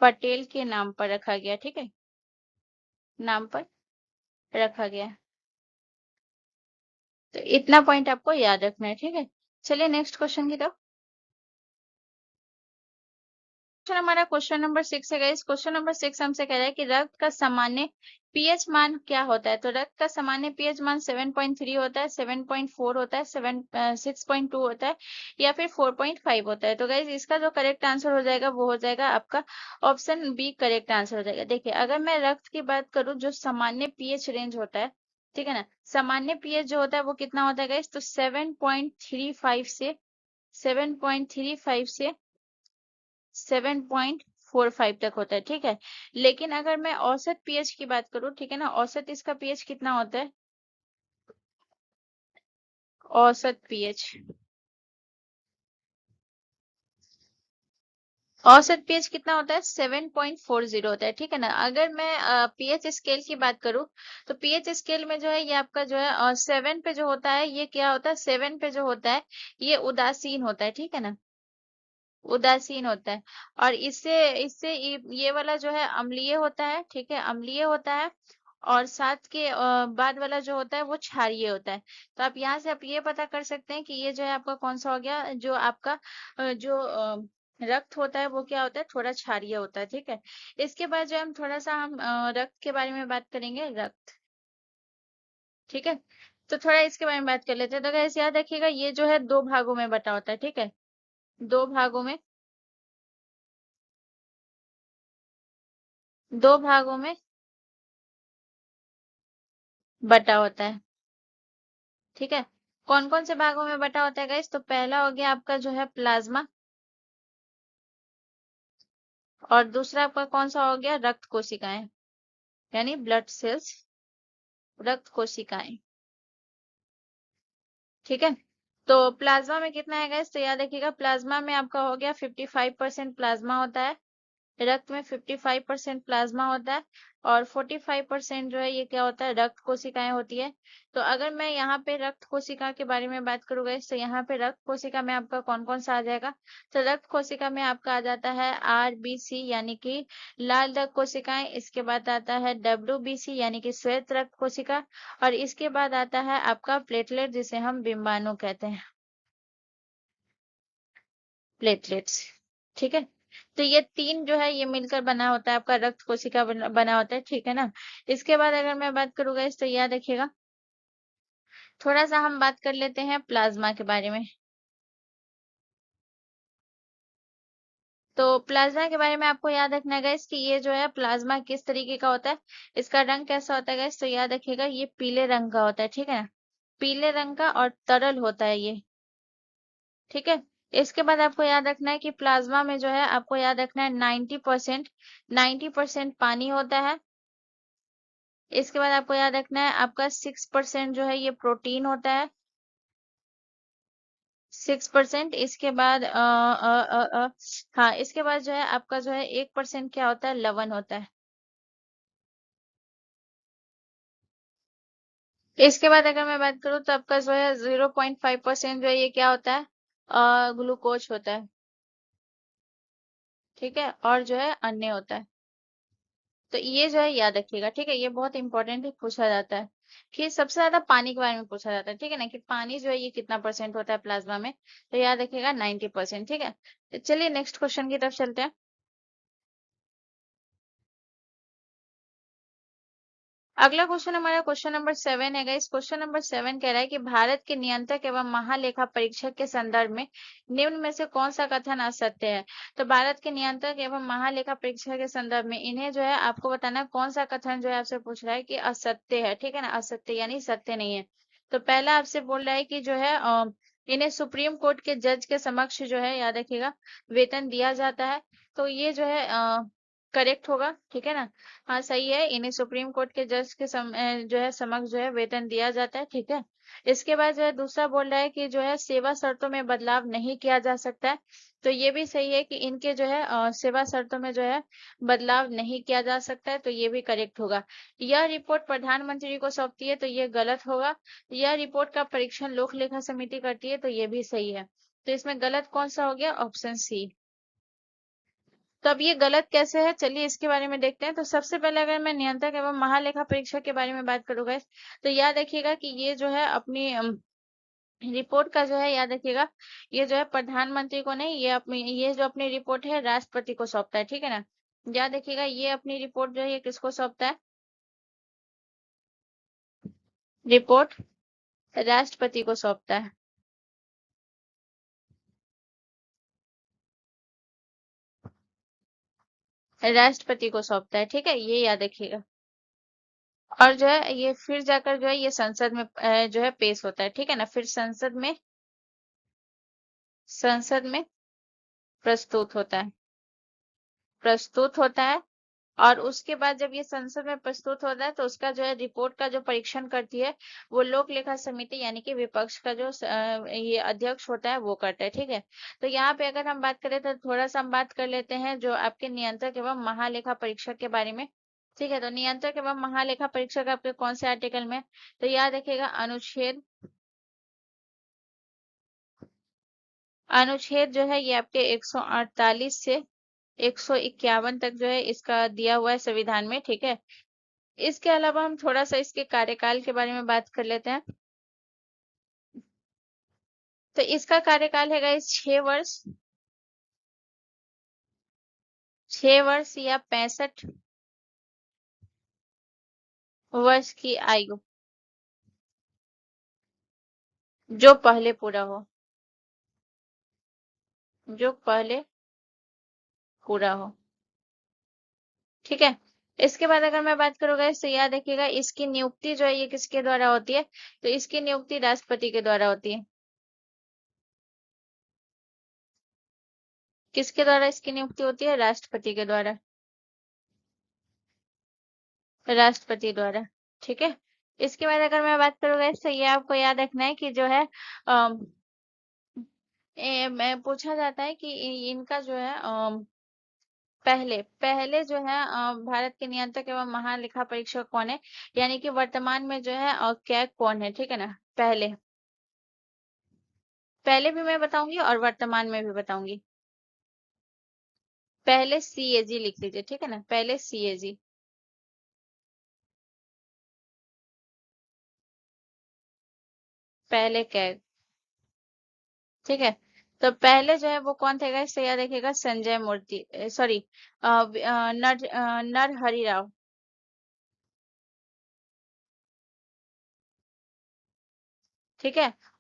पटेल के नाम पर रखा गया, ठीक है। नाम पर रखा गया, तो इतना पॉइंट आपको याद रखना है, ठीक है। चलिए नेक्स्ट क्वेश्चन की तरफ। हमारा क्वेश्चन नंबर 6 है गाइस। क्वेश्चन नंबर 6 हमसे कह रहा है कि रक्त का सामान्य पीएच मान क्या होता है। तो रक्त का सामान्य पीएच मान 7.3 होता है, 7.4 होता है, 6.2 होता है, या फिर 4.5 होता है। तो गाइस इसका जो करेक्ट आंसर हो जाएगा वो हो जाएगा आपका ऑप्शन बी करेक्ट आंसर हो जाएगा। देखिए अगर मैं रक्त की बात करूं जो सामान्य पीएच रेंज होता है, ठीक है ना। सामान्य पीएच जो होता है वो कितना होता है गाइस, तो 7.35 से 7.45 तक होता है, ठीक है। लेकिन अगर मैं औसत पीएच की बात करूं, ठीक है ना, औसत इसका पीएच कितना होता है, औसत पीएच, औसत पीएच कितना होता है 7.40 होता है, ठीक है ना। अगर मैं पीएच स्केल की बात करूं तो पीएच स्केल में जो है ये आपका जो है 7 पे जो होता है ये क्या होता है, 7 पे जो होता है ये उदासीन होता है, ठीक है ना। उदासीन होता है। और इससे इससे ये वाला जो है अम्लीय होता है, ठीक है, अम्लीय होता है। और साथ के बाद वाला जो होता है वो क्षारीय होता है। तो आप यहाँ से आप ये पता कर सकते हैं कि ये जो है आपका कौन सा हो गया, जो आपका जो रक्त होता है वो क्या होता है, थोड़ा क्षारीय होता है, ठीक है। इसके बाद जो हम थोड़ा सा हम रक्त के बारे में बात करेंगे, रक्त, ठीक है। तो थोड़ा इसके बारे में बात कर लेते हैं। तो कैसे याद रखिएगा ये जो है दो भागों में बटा होता है, ठीक है। दो भागों में, दो भागों में बटा होता है, ठीक है। कौन कौन से भागों में बटा होता है गाइस, तो पहला हो गया आपका जो है प्लाज्मा, और दूसरा आपका कौन सा हो गया, रक्त कोशिकाएं, यानी ब्लड सेल्स, रक्त कोशिकाएं, ठीक है। तो प्लाज्मा में कितना है गाइस, तो याद रखिएगा प्लाज्मा में आपका हो गया 55% प्लाज्मा होता है, रक्त में 55% प्लाज्मा होता है, और 45% जो है ये क्या होता है, रक्त कोशिकाएं होती है। तो अगर मैं यहाँ पे रक्त कोशिका के बारे में बात करूँ गाइस, तो यहाँ पे रक्त कोशिका में आपका कौन कौन सा आ जाएगा, तो रक्त कोशिका में आपका आ जाता है आरबीसी यानी कि लाल रक्त कोशिकाएं। इसके बाद आता है डब्ल्यूबीसी यानी कि श्वेत रक्त कोशिका, और इसके बाद आता है आपका प्लेटलेट जिसे हम बिंबाणु कहते हैं, प्लेटलेट्स, ठीक है। तो ये तीन जो है ये मिलकर बना होता है आपका रक्त कोशिका बना होता है, ठीक है ना। इसके बाद अगर मैं बात करूंगा इस तो याद रखिएगा थोड़ा सा हम बात कर लेते हैं प्लाज्मा के बारे में। तो प्लाज्मा के बारे में आपको याद रखना है गाइस कि ये जो है प्लाज्मा किस तरीके का होता है, इसका रंग कैसा होता है गाइस, तो याद रखिएगा ये पीले रंग का होता है, ठीक है ना, पीले रंग का और तरल होता है ये, ठीक है। इसके बाद आपको याद रखना है कि प्लाज्मा में जो है आपको याद रखना है 90% पानी होता है। इसके बाद आपको याद रखना है आपका 6% जो है ये प्रोटीन होता है, 6%। इसके बाद हाँ, इसके बाद जो है आपका जो है 1% क्या होता है, लवण होता है। इसके बाद अगर मैं बात करूँ तो आपका जो है 0.5% जो है ये क्या होता है, ग्लूकोज होता है, ठीक है, और जो है अन्य होता है। तो ये जो है याद रखिएगा, ठीक है, ये बहुत इंपॉर्टेंट पूछा जाता है कि सबसे ज्यादा पानी के बारे में पूछा जाता है, ठीक है ना, कि पानी जो है ये कितना परसेंट होता है प्लाज्मा में, तो याद रखिएगा 90%, ठीक है। तो चलिए नेक्स्ट क्वेश्चन की तरफ चलते हैं। अगला क्वेश्चन हमारा क्वेश्चन नंबर 7 है गाइस। क्वेश्चन नंबर 7 कह रहा है कि भारत के नियंत्रक एवं महालेखा परीक्षक के संदर्भ में निम्न में से कौन सा कथन असत्य है। तो भारत के नियंत्रक एवं महालेखा परीक्षक के संदर्भ में इन्हें जो है आपको बताना है कौन सा कथन जो है आपसे पूछ रहा है कि असत्य है, ठीक है ना, असत्य यानी सत्य नहीं है। तो पहला आपसे बोल रहा है कि जो है इन्हें सुप्रीम कोर्ट के जज के समक्ष जो है याद रखिएगा वेतन दिया जाता है। तो ये जो है करेक्ट होगा, ठीक है ना, हाँ सही है, इन्हें सुप्रीम कोर्ट के जज के जो है समक्ष जो है वेतन दिया जाता है, ठीक है। इसके बाद जो है दूसरा बोल रहा है कि जो है सेवा शर्तों में बदलाव नहीं किया जा सकता है। तो ये भी सही है कि इनके जो है सेवा शर्तों में जो है बदलाव नहीं किया जा सकता है, तो ये भी करेक्ट होगा। यह रिपोर्ट प्रधानमंत्री को सौंपती है, तो ये गलत होगा। यह रिपोर्ट का परीक्षण लोक लेखा समिति करती है, तो ये भी सही है। तो इसमें गलत कौन सा हो गया, ऑप्शन सी। तो अब ये गलत कैसे है, चलिए इसके बारे में देखते हैं। तो सबसे पहले अगर मैं नियंत्रक एवं महालेखा परीक्षक के बारे में बात करूंगा, तो याद रखिएगा कि ये जो है अपनी रिपोर्ट का जो है याद रखिएगा, ये जो है प्रधानमंत्री को नहीं, ये जो अपनी रिपोर्ट है राष्ट्रपति को सौंपता है, ठीक है ना। याद रखिएगा ये अपनी रिपोर्ट जो है ये किसको सौंपता है, रिपोर्ट राष्ट्रपति को सौंपता है, राष्ट्रपति को सौंपता है, ठीक है, ये याद रखिएगा। और जो है ये फिर जाकर जो है ये संसद में जो है पेश होता है, ठीक है ना, फिर संसद में प्रस्तुत होता है, प्रस्तुत होता है। और उसके बाद जब ये संसद में प्रस्तुत होता है तो उसका जो है रिपोर्ट का जो परीक्षण करती है वो लोक लेखा समिति यानी कि विपक्ष का जो ये अध्यक्ष होता है वो करता है, ठीक है। तो यहाँ पे अगर हम बात करें तो थोड़ा सा हम बात कर लेते हैं जो आपके नियंत्रक एवं महालेखा परीक्षक के बारे में, ठीक है। तो नियंत्रक एवं महालेखा परीक्षक आपके कौन से आर्टिकल में, तो याद रखिएगा अनुच्छेद, अनुच्छेद जो है ये आपके 148 से 151 तक जो है इसका दिया हुआ है संविधान में, ठीक है। इसके अलावा हम थोड़ा सा इसके कार्यकाल के बारे में बात कर लेते हैं। तो इसका कार्यकाल है गाइस 6 वर्ष, 6 वर्ष या 65 वर्ष की आयु, जो पहले पूरा हो, जो पहले पूरा हो, ठीक है। इसके बाद अगर मैं बात करूँ गाइस तो याद रखिएगा इसकी नियुक्ति जो है ये किसके द्वारा होती है, तो इसकी नियुक्ति राष्ट्रपति के द्वारा होती है। किसके द्वारा इसकी नियुक्ति होती है, राष्ट्रपति के द्वारा, राष्ट्रपति द्वारा, ठीक है। इसके बाद अगर मैं बात करूँ गाइस तो ये आपको याद रखना है कि जो है मैं पूछा जाता है कि इनका जो है पहले पहले जो है भारत के नियंत्रक एवं महालेखा परीक्षक कौन है, यानी कि वर्तमान में जो है कैग कौन है, ठीक है ना, पहले, पहले भी मैं बताऊंगी और वर्तमान में भी बताऊंगी। पहले सीएजी लिख लीजिए, ठीक है ना, पहले सीएजी, पहले कैग, ठीक है। तो पहले जो है वो कौन थे गाइस, तो याद रखिएगा संजय मूर्ति, सॉरी नरहरि राव, ठीक है।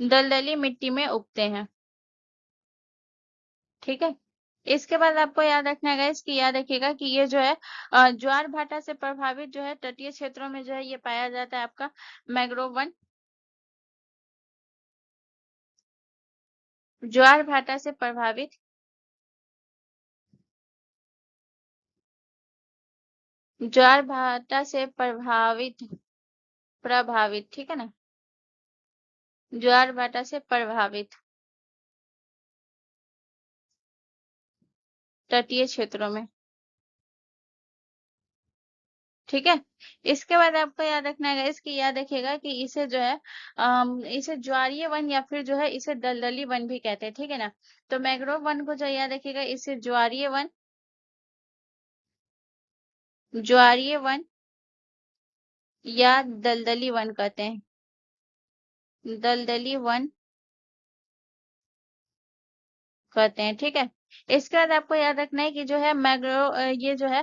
दलदली मिट्टी में उगते हैं। ठीक है। इसके बाद आपको याद रखना है इसकी याद रखिएगा कि ये जो है ज्वार भाटा से प्रभावित जो है तटीय क्षेत्रों में जो है ये पाया जाता है आपका मैंग्रोव वन। ज्वार भाटा से प्रभावित, ज्वार भाटा से प्रभावित, प्रभावित, ठीक है ना, ज्वार भाटा से प्रभावित तटीय क्षेत्रों में। ठीक है। इसके बाद आपको याद रखना है इसकी याद रखिएगा कि इसे जो है इसे ज्वारीय वन या फिर जो है इसे दलदली वन भी कहते हैं। ठीक है ना। तो मैंग्रोव वन को जो याद रखिएगा इसे ज्वारीय वन, ज्वारीय वन या दलदली वन कहते हैं, दलदली वन कहते हैं। ठीक है। इसके बाद आपको याद रखना है कि जो है मैंग्रोव ये जो है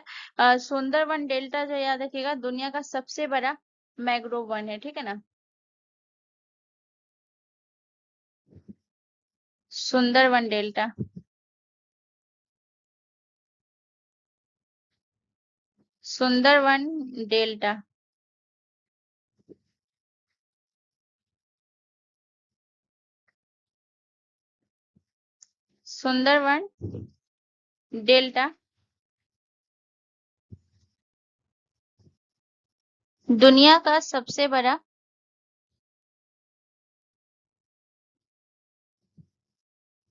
सुंदरवन डेल्टा जो याद रखिएगा दुनिया का सबसे बड़ा मैंग्रोव वन है। ठीक है ना। Sundarban delta, Sundarban delta, Sundarban delta दुनिया का सबसे बड़ा,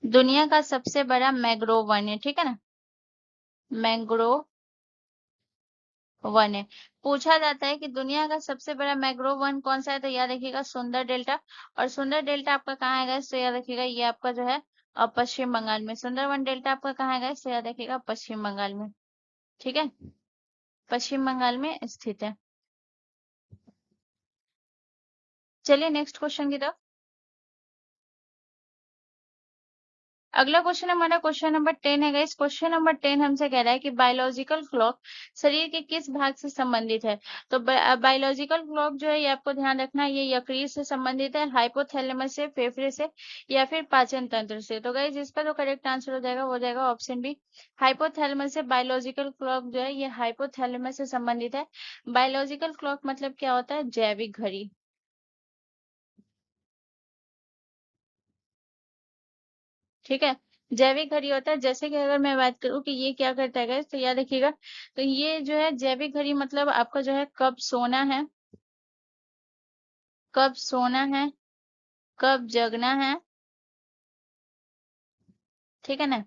दुनिया का सबसे बड़ा मैंग्रोव वन है। ठीक है ना। मैंग्रोव वन है। पूछा जाता है कि दुनिया का सबसे बड़ा मैंग्रोव वन कौन सा है, तो याद रखिएगा सुंदर डेल्टा। और सुंदर डेल्टा आपका कहाँ आएगा, तो याद रखिएगा ये आपका जो है पश्चिम बंगाल में। सुंदरवन डेल्टा आपका कहाँ आएगा, तो याद रखिएगा पश्चिम बंगाल में। ठीक है। पश्चिम बंगाल में स्थित है। चलिए नेक्स्ट क्वेश्चन की तरफ। अगला क्वेश्चन हमारा क्वेश्चन नंबर 10 है गाइस। क्वेश्चन नंबर 10 हमसे कह रहा है कि बायोलॉजिकल क्लॉक शरीर के किस भाग से संबंधित है। तो बायोलॉजिकल क्लॉक जो है ये आपको ध्यान रखना है, ये यकृत से संबंधित है, हाइपोथैलेमस से, फेफड़े से, या फिर पाचन तंत्र से। तो गाइस इसका जो करेक्ट आंसर हो जाएगा वो हो जाएगा ऑप्शन बी, हाइपोथैलेमस से। बायोलॉजिकल क्लॉक जो है ये हाइपोथैलेमस से संबंधित है। बायोलॉजिकल क्लॉक मतलब क्या होता है, जैविक घड़ी। ठीक है। जैविक घड़ी होता है। जैसे कि अगर मैं बात करूं कि ये क्या करता है guys, तो याद रखिएगा, तो ये जो है जैविक घड़ी मतलब आपका जो है कब सोना है, कब सोना है, कब जगना है, ठीक है ना,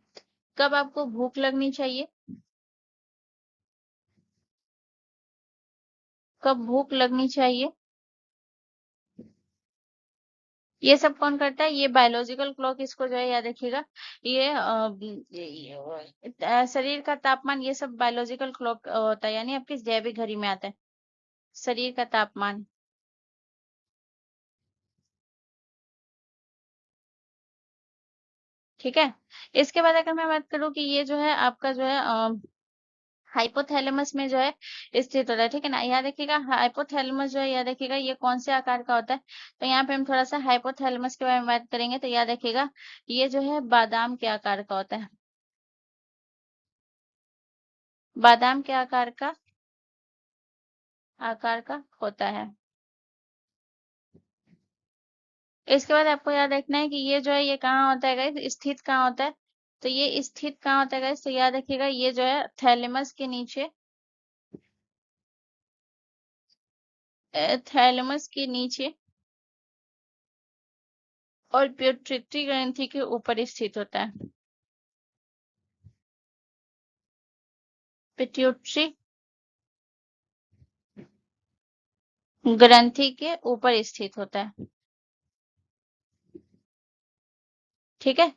कब आपको भूख लगनी चाहिए, कब भूख लगनी चाहिए, ये सब कौन करता है, ये बायोलॉजिकल क्लॉक। इसको जो है याद रखिएगा, ये शरीर का तापमान, ये सब बायोलॉजिकल क्लॉक होता है, यानी आपकी जैविक घड़ी में आता है शरीर का तापमान। ठीक है। इसके बाद अगर मैं बात करूं कि ये जो है आपका जो है हाइपोथैलेमस में जो है स्थित होता है। ठीक है ना। याद रखिएगा हाइपोथैलेमस जो है याद रखिएगा ये कौन से आकार का होता है। तो यहाँ पे हम थोड़ा सा हाइपोथैलेमस के बारे में बात करेंगे। तो याद रखिएगा ये जो है बादाम के आकार का होता है, बादाम के आकार का होता है। इसके बाद आपको याद रखना है कि ये जो है ये कहाँ होता है गाइस, स्थित कहाँ होता है। तो ये स्थित कहाँ होता है गाइस, तो याद रखिएगा ये जो है थैलेमस के नीचे, थैलेमस के नीचे और पिट्यूटरी ग्रंथि के ऊपर स्थित होता है। पिट्यूटरी ग्रंथि के ऊपर स्थित होता है। ठीक है।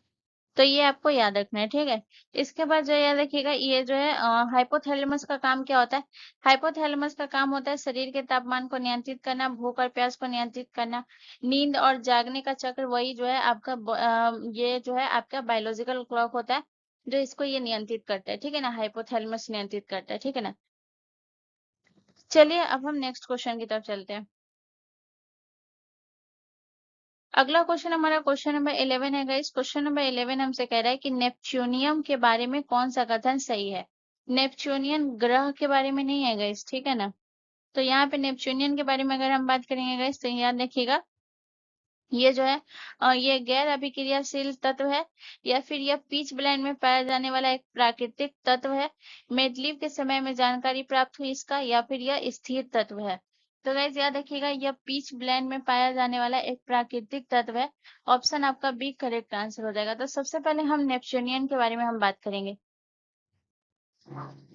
तो ये आपको याद रखना है। ठीक है। इसके बाद जो याद रखिएगा ये जो है हाइपोथैलेमस का काम क्या होता है। हाइपोथैलेमस का काम होता है शरीर के तापमान को नियंत्रित करना, भूख और प्यास को नियंत्रित करना, नींद और जागने का चक्र, वही जो है आपका ये जो है आपका बायोलॉजिकल क्लॉक होता है जो इसको ये नियंत्रित करता है। ठीक है ना। हाइपोथैलेमस नियंत्रित करता है। ठीक है ना। चलिए अब हम नेक्स्ट क्वेश्चन की तरफ चलते हैं। अगला क्वेश्चन हमारा क्वेश्चन नंबर 11 है गाइस। क्वेश्चन नंबर 11 हमसे कह रहा है कि नेपच्यूनियम के बारे में कौन सा कथन सही है। नेपच्यूनियन ग्रह के बारे में नहीं है गाइस, ठीक है ना। तो यहाँ पे नेपच्यूनियन के बारे में अगर हम बात करेंगे गाइस तो याद रखिएगा ये जो है ये गैर अभिक्रियाशील तत्व है, या फिर यह पीच ब्लेंड में पाया जाने वाला एक प्राकृतिक तत्व है। मेडलीव के समय में जानकारी प्राप्त हुई इसका, या फिर यह स्थिर तत्व है। तो गाइस याद रखिएगा यह पीच ब्लेंड में पाया जाने वाला एक प्राकृतिक तत्व है। ऑप्शन आपका बी करेक्ट आंसर हो जाएगा। तो सबसे पहले हम नेपच्यूनियन के बारे में हम बात करेंगे।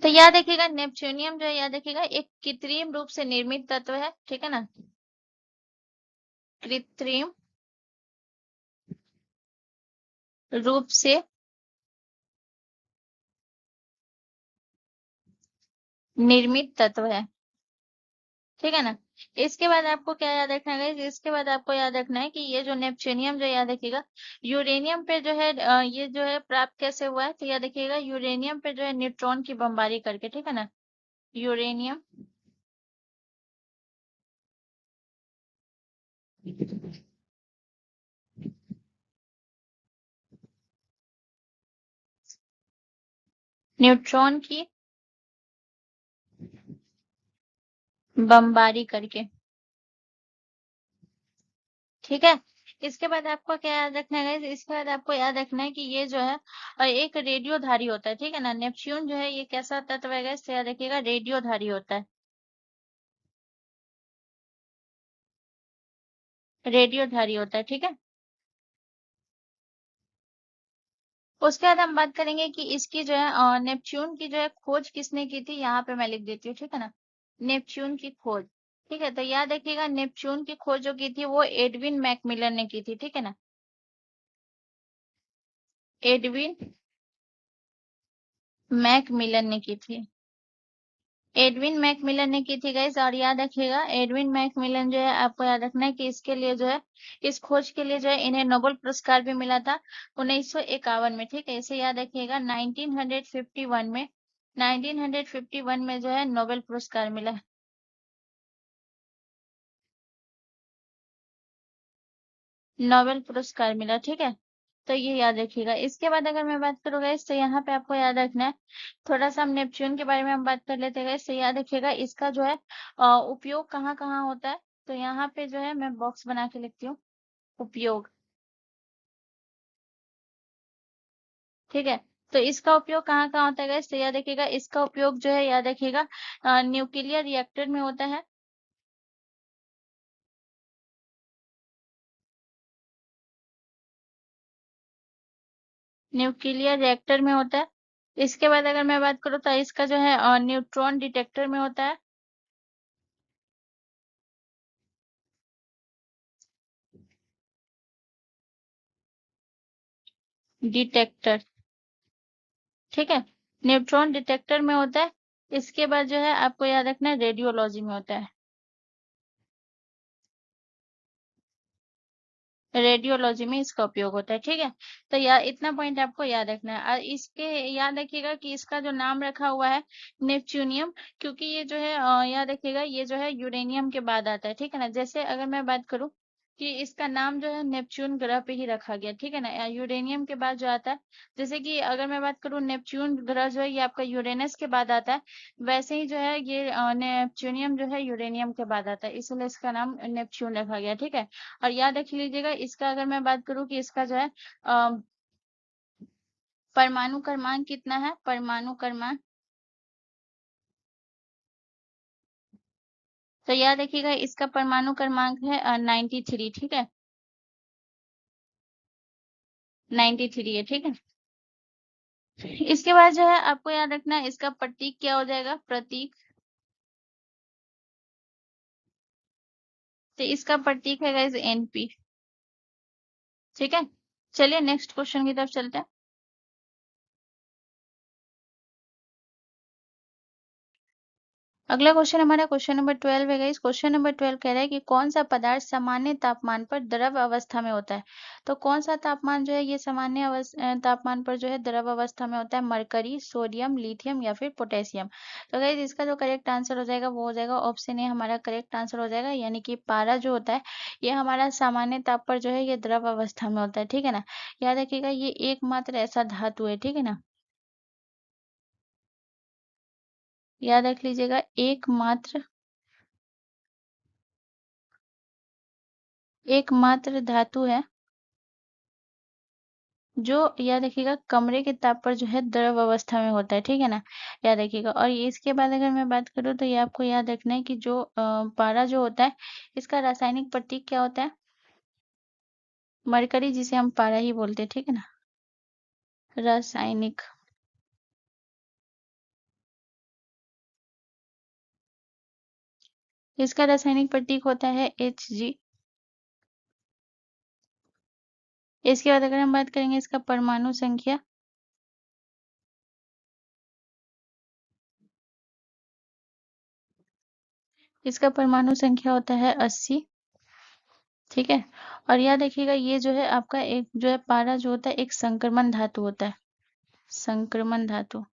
तो याद रखिएगा नेपच्यूनियम जो है याद रखिएगा एक कृत्रिम रूप से निर्मित तत्व है, ठीक है ना। कृत्रिम रूप से निर्मित तत्व है, ठीक है ना। इसके बाद आपको क्या याद रखना है, इसके बाद आपको याद रखना है कि ये जो नेपच्यूनियम जो याद रखिएगा यूरेनियम पे जो है ये जो है प्राप्त कैसे हुआ है। तो याद रखिएगा यूरेनियम पे जो है न्यूट्रॉन की बमबारी करके, ठीक है ना। यूरेनियम न्यूट्रॉन की बमबारी करके, ठीक है। इसके बाद आपको क्या याद रखना है, इसके बाद आपको याद रखना है कि ये जो है एक रेडियोधारी होता है, ठीक है ना। नेपच्यून जो है ये कैसा तत्व है guys? तो याद रखिएगा रेडियोधारी होता है, रेडियोधारी होता है, ठीक है। उसके बाद हम बात करेंगे कि इसकी जो है नेपच्यून की जो है खोज किसने की थी। यहाँ पे मैं लिख देती हूँ, ठीक है ना। नेपच्यून की खोज, ठीक है। तो याद रखिएगा नेपच्यून की खोज जो की थी वो एडविन मैकमिलन ने की थी, ठीक है ना। एडविन मैकमिलन ने की थी, एडविन मैकमिलन ने की थी गाइस। और याद रखिएगा एडविन मैकमिलन जो है आपको याद रखना है कि इसके लिए जो है इस खोज के लिए जो है इन्हें नोबेल पुरस्कार भी मिला था 1951 में, ठीक है। इसे याद रखिएगा 1951 में, 1951 में जो है नोबेल पुरस्कार मिला, नोबेल पुरस्कार मिला, ठीक है। तो ये याद रखिएगा। इसके बाद अगर मैं बात करूँ गाइस तो यहाँ पे आपको याद रखना है थोड़ा सा हम नेपच्यून के बारे में हम बात कर लेते हैं गाइस। तो याद रखिएगा इसका जो है उपयोग कहाँ कहाँ होता है। तो यहाँ पे जो है मैं बॉक्स बना के लिखती हूँ उपयोग, ठीक है। तो इसका उपयोग कहाँ कहाँ होता है गाइस। तो याद रखिएगा इसका उपयोग जो है याद रखिएगा न्यूक्लियर रिएक्टर में होता है, न्यूक्लियर रिएक्टर में होता है। इसके बाद अगर मैं बात करूँ तो इसका जो है न्यूट्रॉन डिटेक्टर में होता है, डिटेक्टर, ठीक है। न्यूट्रॉन डिटेक्टर में होता है। इसके बाद जो है आपको याद रखना है रेडियोलॉजी में होता है, रेडियोलॉजी में इसका उपयोग होता है, ठीक है। तो या इतना पॉइंट आपको याद रखना है। और इसके याद रखिएगा कि इसका जो नाम रखा हुआ है नेपच्यूनियम, क्योंकि ये जो है याद रखिएगा ये जो है यूरेनियम के बाद आता है, ठीक है ना। जैसे अगर मैं बात करूं कि इसका नाम जो है नेपच्यून ग्रह पे ही रखा गया, ठीक है ना। यूरेनियम के बाद जो आता है, जैसे कि अगर मैं बात करूं नेपच्यून ग्रह जो है ये आपका यूरेनस के बाद आता है, वैसे ही जो है ये नेपच्यूनियम जो है यूरेनियम के बाद आता है, इसलिए इसका नाम नेपच्यून रखा गया, ठीक है। और याद रख लीजिएगा इसका अगर मैं बात करूं कि इसका जो है परमाणु क्रमांक कितना है, परमाणु क्रमांक। तो याद रखिएगा इसका परमाणु क्रमांक है 93, ठीक है। 93 है, ठीक है। इसके बाद जो है आपको याद रखना है इसका प्रतीक क्या हो जाएगा, प्रतीक। तो इसका प्रतीक है गाइस एनपी, ठीक है। चलिए नेक्स्ट क्वेश्चन की तरफ चलते हैं। अगला क्वेश्चन हमारा क्वेश्चन नंबर 12 है गाइस। क्वेश्चन नंबर 12 कह रहा है कि कौन सा पदार्थ सामान्य तापमान पर द्रव अवस्था में होता है। तो कौन सा तापमान जो है ये सामान्य तापमान पर जो है द्रव अवस्था में होता है। मरकरी, सोडियम, लिथियम या फिर पोटेशियम। तो गाइस इसका जो करेक्ट आंसर हो जाएगा वो हो जाएगा ऑप्शन ए हमारा करेक्ट आंसर हो जाएगा, यानी कि पारा जो होता है ये हमारा सामान्य ताप पर जो है ये द्रव अवस्था में होता है। ठीक है ना। याद रखिएगा ये एकमात्र ऐसा धातु है। ठीक है ना। याद रख लीजिएगा एकमात्र धातु है जो, याद रखिएगा, कमरे के ताप पर जो है द्रव अवस्था में होता है। ठीक है ना। याद रखिएगा। और ये इसके बाद अगर मैं बात करूँ तो ये आपको याद रखना है कि जो पारा जो होता है इसका रासायनिक प्रतीक क्या होता है। मरकरी, जिसे हम पारा ही बोलते हैं। ठीक है ना। रासायनिक, इसका रासायनिक प्रतीक होता है Hg। इसके बाद अगर हम बात करेंगे इसका परमाणु संख्या, इसका परमाणु संख्या होता है 80। ठीक है। और याद रखिएगा ये जो है आपका एक जो है पारा जो होता है एक संक्रमण धातु होता है। संक्रमण धातु।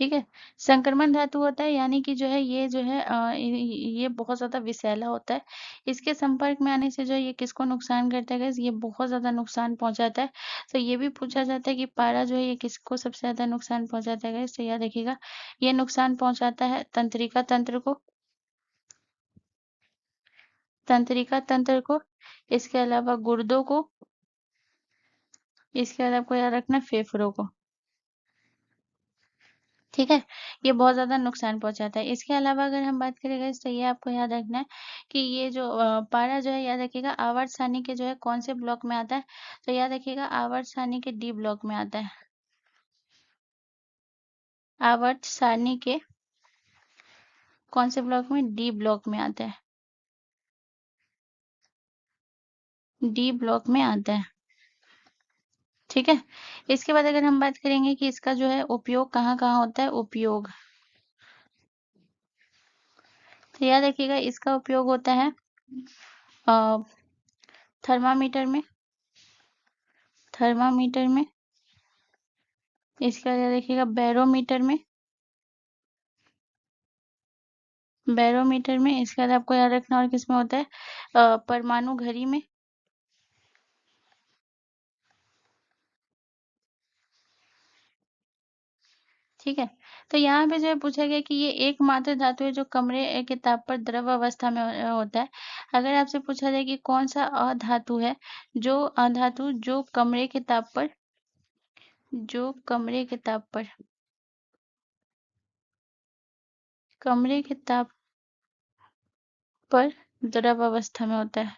ठीक है। संक्रमण धातु होता है, यानी कि जो है ये जो है ये बहुत ज्यादा विषैला होता है। इसके संपर्क में आने से जो है ये किसको नुकसान करता है guys? ये बहुत ज्यादा नुकसान पहुंचाता है। तो ये भी पूछा जाता है कि पारा जो है ये किसको सबसे ज्यादा नुकसान पहुंचाता है guys? तो याद रखिएगा ये नुकसान पहुंचाता है तंत्रिका तंत्र को, तंत्रिका तंत्र को। इसके अलावा गुर्दों को। इसके अलावा आपको याद रखना है फेफड़ों को। ठीक है। ये बहुत ज़्यादा नुकसान पहुँचाता है। इसके अलावा अगर हम बात करें गाइस तो ये आपको याद रखना है कि ये जो पारा जो है याद रखिएगा आवर्त सारणी के जो है कौन से ब्लॉक में आता है। तो याद रखिएगा आवर्त सारणी के डी ब्लॉक में आता है। आवर्त सारणी के कौन से ब्लॉक में? डी ब्लॉक में आता है। डी ब्लॉक में आता है। ठीक है। इसके बाद अगर हम बात करेंगे कि इसका जो है उपयोग कहाँ कहाँ होता है। उपयोग, तो याद रखिएगा इसका उपयोग होता है थर्मामीटर में, थर्मामीटर में। इसके बाद याद रखिएगा बैरोमीटर में, बैरोमीटर में। इसके बाद आपको याद रखना और किसमें होता है परमाणु घड़ी में। ठीक है। तो यहाँ पे जो है पूछा गया कि ये एकमात्र धातु है जो कमरे के ताप पर द्रव अवस्था में होता है। अगर आपसे पूछा जाए कि कौन सा अधातु है, जो अधातु जो कमरे के ताप पर, जो कमरे के ताप पर, कमरे के ताप पर द्रव अवस्था में होता है।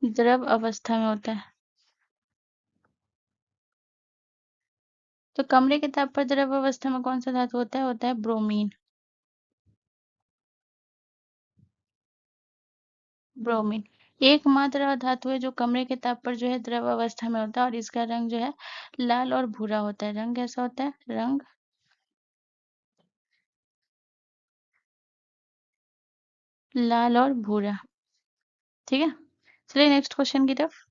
द्रव अवस्था में होता है। तो कमरे के ताप पर द्रव अवस्था में कौन सा धातु होता है? होता है ब्रोमीन। ब्रोमीन एकमात्र धातु है जो कमरे के ताप पर जो है द्रव अवस्था में होता है, और इसका रंग जो है लाल और भूरा होता है। रंग कैसा होता है? रंग लाल और भूरा। ठीक है। चलिए नेक्स्ट क्वेश्चन की तरफ।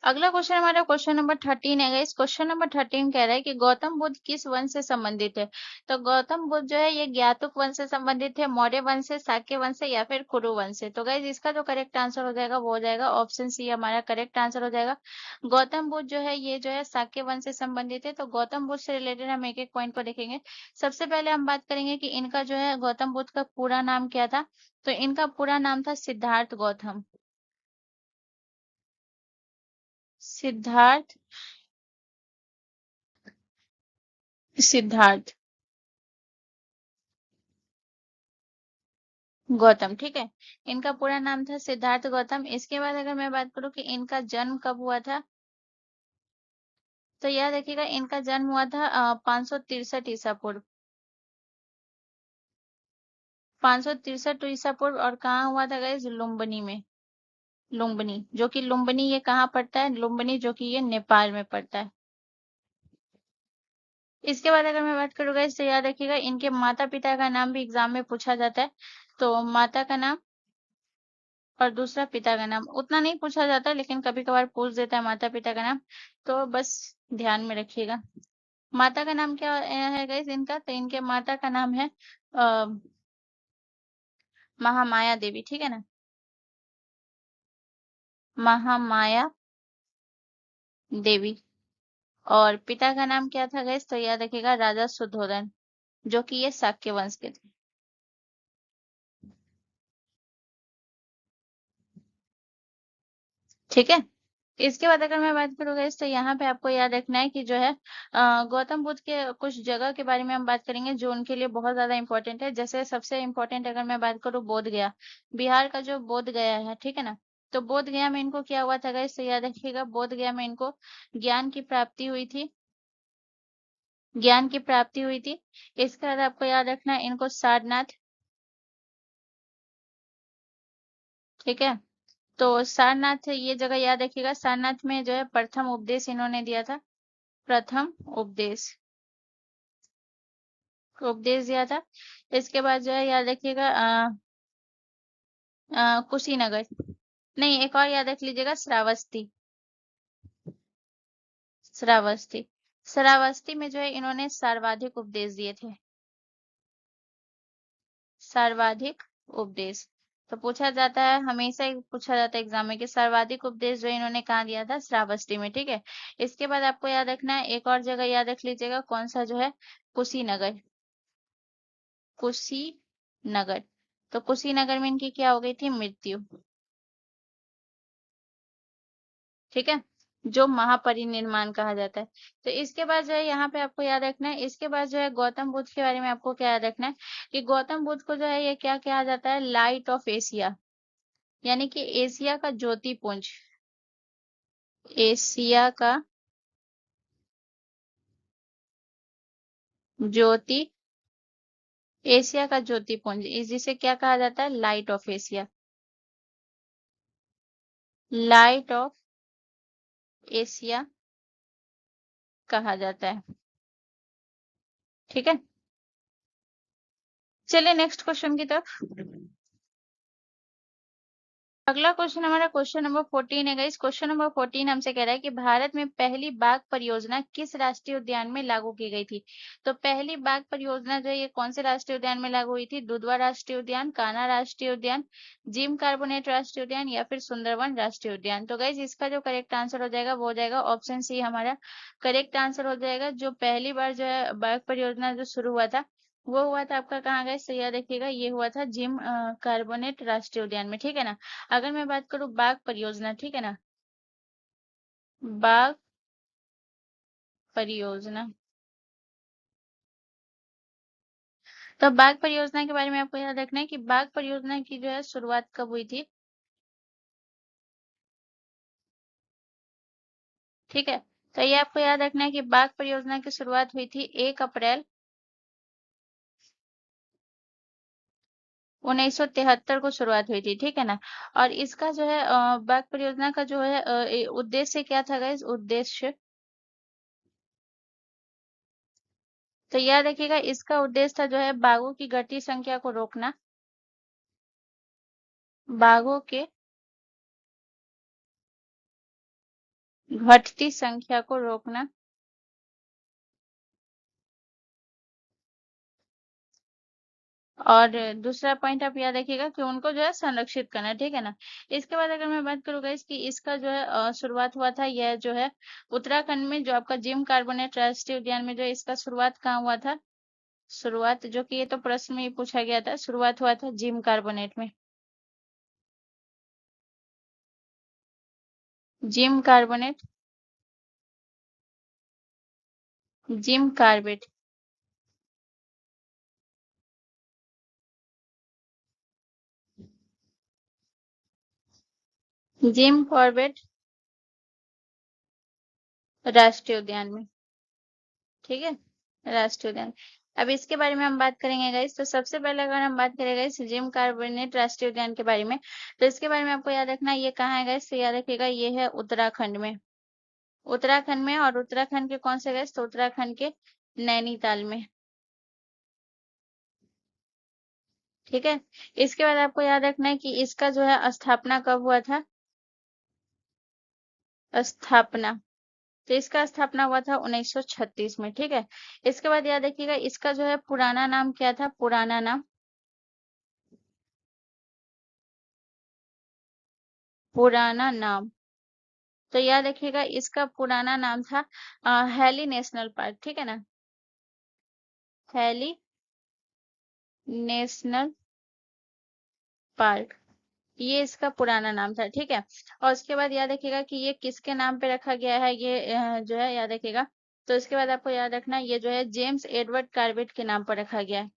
अगला क्वेश्चन हमारा क्वेश्चन नंबर 13 है गाइस। क्वेश्चन नंबर 13 कह रहा है कि गौतम बुद्ध किस वंश से संबंधित है। तो गौतम बुद्ध जो है ये ज्ञातुक वंश से संबंधित है, मौर्य वंश से, शाक्य वंश से या फिर कुरु वंश से। तो गाइस इसका जो करेक्ट आंसर हो जाएगा वो हो जाएगा ऑप्शन सी हमारा करेक्ट आंसर हो जाएगा। गौतम बुद्ध जो है ये जो है शाक्य वंश से संबंधित है। तो गौतम बुद्ध से रिलेटेड हम एक एक पॉइंट को देखेंगे। सबसे पहले हम बात करेंगे कि इनका जो है गौतम बुद्ध का पूरा नाम क्या था। तो इनका पूरा नाम था सिद्धार्थ गौतम। सिद्धार्थ, सिद्धार्थ गौतम। ठीक है। इनका पूरा नाम था सिद्धार्थ गौतम। इसके बाद अगर मैं बात करूं कि इनका जन्म कब हुआ था, तो याद रखिएगा इनका जन्म हुआ था 563 ईसा पूर्व। 563 ईसा पूर्व। और कहाँ हुआ था गाइस? लुम्बिनी में। लुम्बिनी, जो कि लुम्बिनी ये कहाँ पड़ता है? लुम्बिनी जो कि ये नेपाल में पड़ता है। इसके बाद अगर मैं बात करूँ गाइस, तो याद रखिएगा इनके माता पिता का नाम भी एग्जाम में पूछा जाता है। तो माता का नाम और दूसरा पिता का नाम उतना नहीं पूछा जाता, लेकिन कभी कभार पूछ देता है माता पिता का नाम, तो बस ध्यान में रखिएगा। माता का नाम क्या है गाइस इनका? तो इनके माता का नाम है अ, महामाया देवी, ठीक है ना? महामाया देवी। और पिता का नाम क्या था गाइस? तो याद रखिएगा राजा सुद्धोधन, जो कि ये शाक्य वंश के थे। ठीक है। इसके बाद अगर मैं बात करूँ गाइस, तो यहाँ पे आपको याद रखना है कि जो है गौतम बुद्ध के कुछ जगह के बारे में हम बात करेंगे जो उनके लिए बहुत ज्यादा इंपॉर्टेंट है। जैसे सबसे इंपॉर्टेंट अगर मैं बात करूँ, बोध गया, बिहार का जो बोध गया है, ठीक है ना? तो बोध गया में इनको क्या हुआ था गाइस? तो याद रखिएगा बोध गया में इनको ज्ञान की प्राप्ति हुई थी, ज्ञान की प्राप्ति हुई थी। इसके बाद आपको याद रखना है इनको सारनाथ, ठीक है? तो सारनाथ ये जगह याद रखिएगा, सारनाथ में जो है प्रथम उपदेश इन्होंने दिया था, प्रथम उपदेश, उपदेश दिया था। इसके बाद जो है याद रखिएगा कुशीनगर, नहीं एक और याद रख लीजिएगा, श्रावस्ती, श्रावस्ती, श्रावस्ती में जो है इन्होंने सर्वाधिक उपदेश दिए थे, सर्वाधिक उपदेश। तो पूछा जाता है, हमेशा ही पूछा जाता है एग्जाम में कि सर्वाधिक उपदेश जो इन्होंने कहाँ दिया था? श्रावस्ती में, ठीक है? इसके बाद आपको याद रखना है एक और जगह याद रख लीजिएगा, कौन सा? जो है कुशीनगर, कुशीनगर। तो कुशीनगर में इनकी क्या हो गई थी? मृत्यु, ठीक है? जो महापरिनिर्वाण कहा जाता है। तो इसके बाद जो है यहाँ पे आपको याद रखना है, इसके बाद जो है गौतम बुद्ध के बारे में आपको क्या याद रखना है कि गौतम बुद्ध को जो है ये क्या कहा जाता है? लाइट ऑफ एशिया, यानी कि एशिया का ज्योतिपुंज, एशिया का ज्योति, एशिया का ज्योतिपुंज, इस जिसे क्या कहा जाता है? Light of Asia, light of Asia कहा जाता है, ठीक है? चलिए नेक्स्ट क्वेश्चन की तरफ। अगला क्वेश्चन हमारा क्वेश्चन नंबर 14 है गाइस। क्वेश्चन नंबर 14 हमसे कह रहा है कि भारत में पहली बाघ परियोजना किस राष्ट्रीय उद्यान में लागू की गई थी? तो पहली बाघ परियोजना जो है ये कौन से राष्ट्रीय उद्यान में लागू हुई थी? दुधवा राष्ट्रीय उद्यान, कान्हा राष्ट्रीय उद्यान, जिम कार्बोनेट राष्ट्रीय उद्यान या फिर सुंदरवन राष्ट्रीय उद्यान? तो गाइस इसका जो करेक्ट आंसर हो जाएगा वो हो जाएगा ऑप्शन सी, हमारा करेक्ट आंसर हो जाएगा। जो पहली बार जो है बाघ परियोजना जो शुरू हुआ था, वो हुआ था आपका कहाँ गए? तो याद रखिएगा ये हुआ था जिम कार्बोनेट राष्ट्रीय उद्यान में, ठीक है ना? अगर मैं बात करूँ बाघ परियोजना, ठीक है ना, बाघ परियोजना, तो बाघ परियोजना के बारे में आपको याद रखना है कि बाघ परियोजना की जो है शुरुआत कब हुई थी, ठीक है? तो ये आपको याद रखना है कि बाघ परियोजना की शुरुआत हुई थी 1 अप्रैल 1973 को शुरुआत हुई थी, ठीक है ना? और इसका जो है बाघ परियोजना का जो है उद्देश्य क्या था गाइस? उद्देश्य, तो याद रखिएगा इसका उद्देश्य था जो है बाघों की घटती संख्या को रोकना, बाघों के घटती संख्या को रोकना, और दूसरा पॉइंट आप याद रखिएगा कि उनको जो है संरक्षित करना, ठीक है ना? इसके बाद अगर मैं बात करूँ इसकी, इसका जो है शुरुआत हुआ था, यह जो है उत्तराखंड में, जो आपका जिम कार्बोनेट राष्ट्रीय उद्यान में जो है इसका शुरुआत कहाँ हुआ था? शुरुआत जो कि ये तो प्रश्न में ही पूछा गया था, शुरुआत हुआ था जिम कार्बोनेट में, Jim carbonate, Jim Corbett, Jim Corbett राष्ट्रीय उद्यान में, ठीक है? राष्ट्रीय उद्यान। अब इसके बारे में हम बात करेंगे गाइस। तो सबसे पहले अगर हम बात करें गाइस जिम कार्बोनेट राष्ट्रीय उद्यान के बारे में, तो इसके बारे में आपको याद रखना ये कहाँ है गाइस। तो याद रखिएगा ये है उत्तराखंड में। उत्तराखंड में, और उत्तराखंड के कौन से गाइस, तो उत्तराखंड के नैनीताल में। ठीक है। इसके बाद आपको याद रखना है कि इसका जो है स्थापना कब हुआ था। स्थापना, तो इसका स्थापना हुआ था 1936 में। ठीक है। इसके बाद याद रखिएगा इसका जो है पुराना नाम क्या था, पुराना नाम, पुराना नाम। तो याद रखिएगा इसका पुराना नाम था हैली नेशनल पार्क। ठीक है ना, हैली नेशनल पार्क, ये इसका पुराना नाम था। ठीक है। और उसके बाद याद रखिएगा कि ये किसके नाम पे रखा गया है, ये जो है याद रखिएगा। तो इसके बाद आपको याद रखना ये जो है जेम्स एडवर्ड कार्बेट के नाम पर रखा गया है।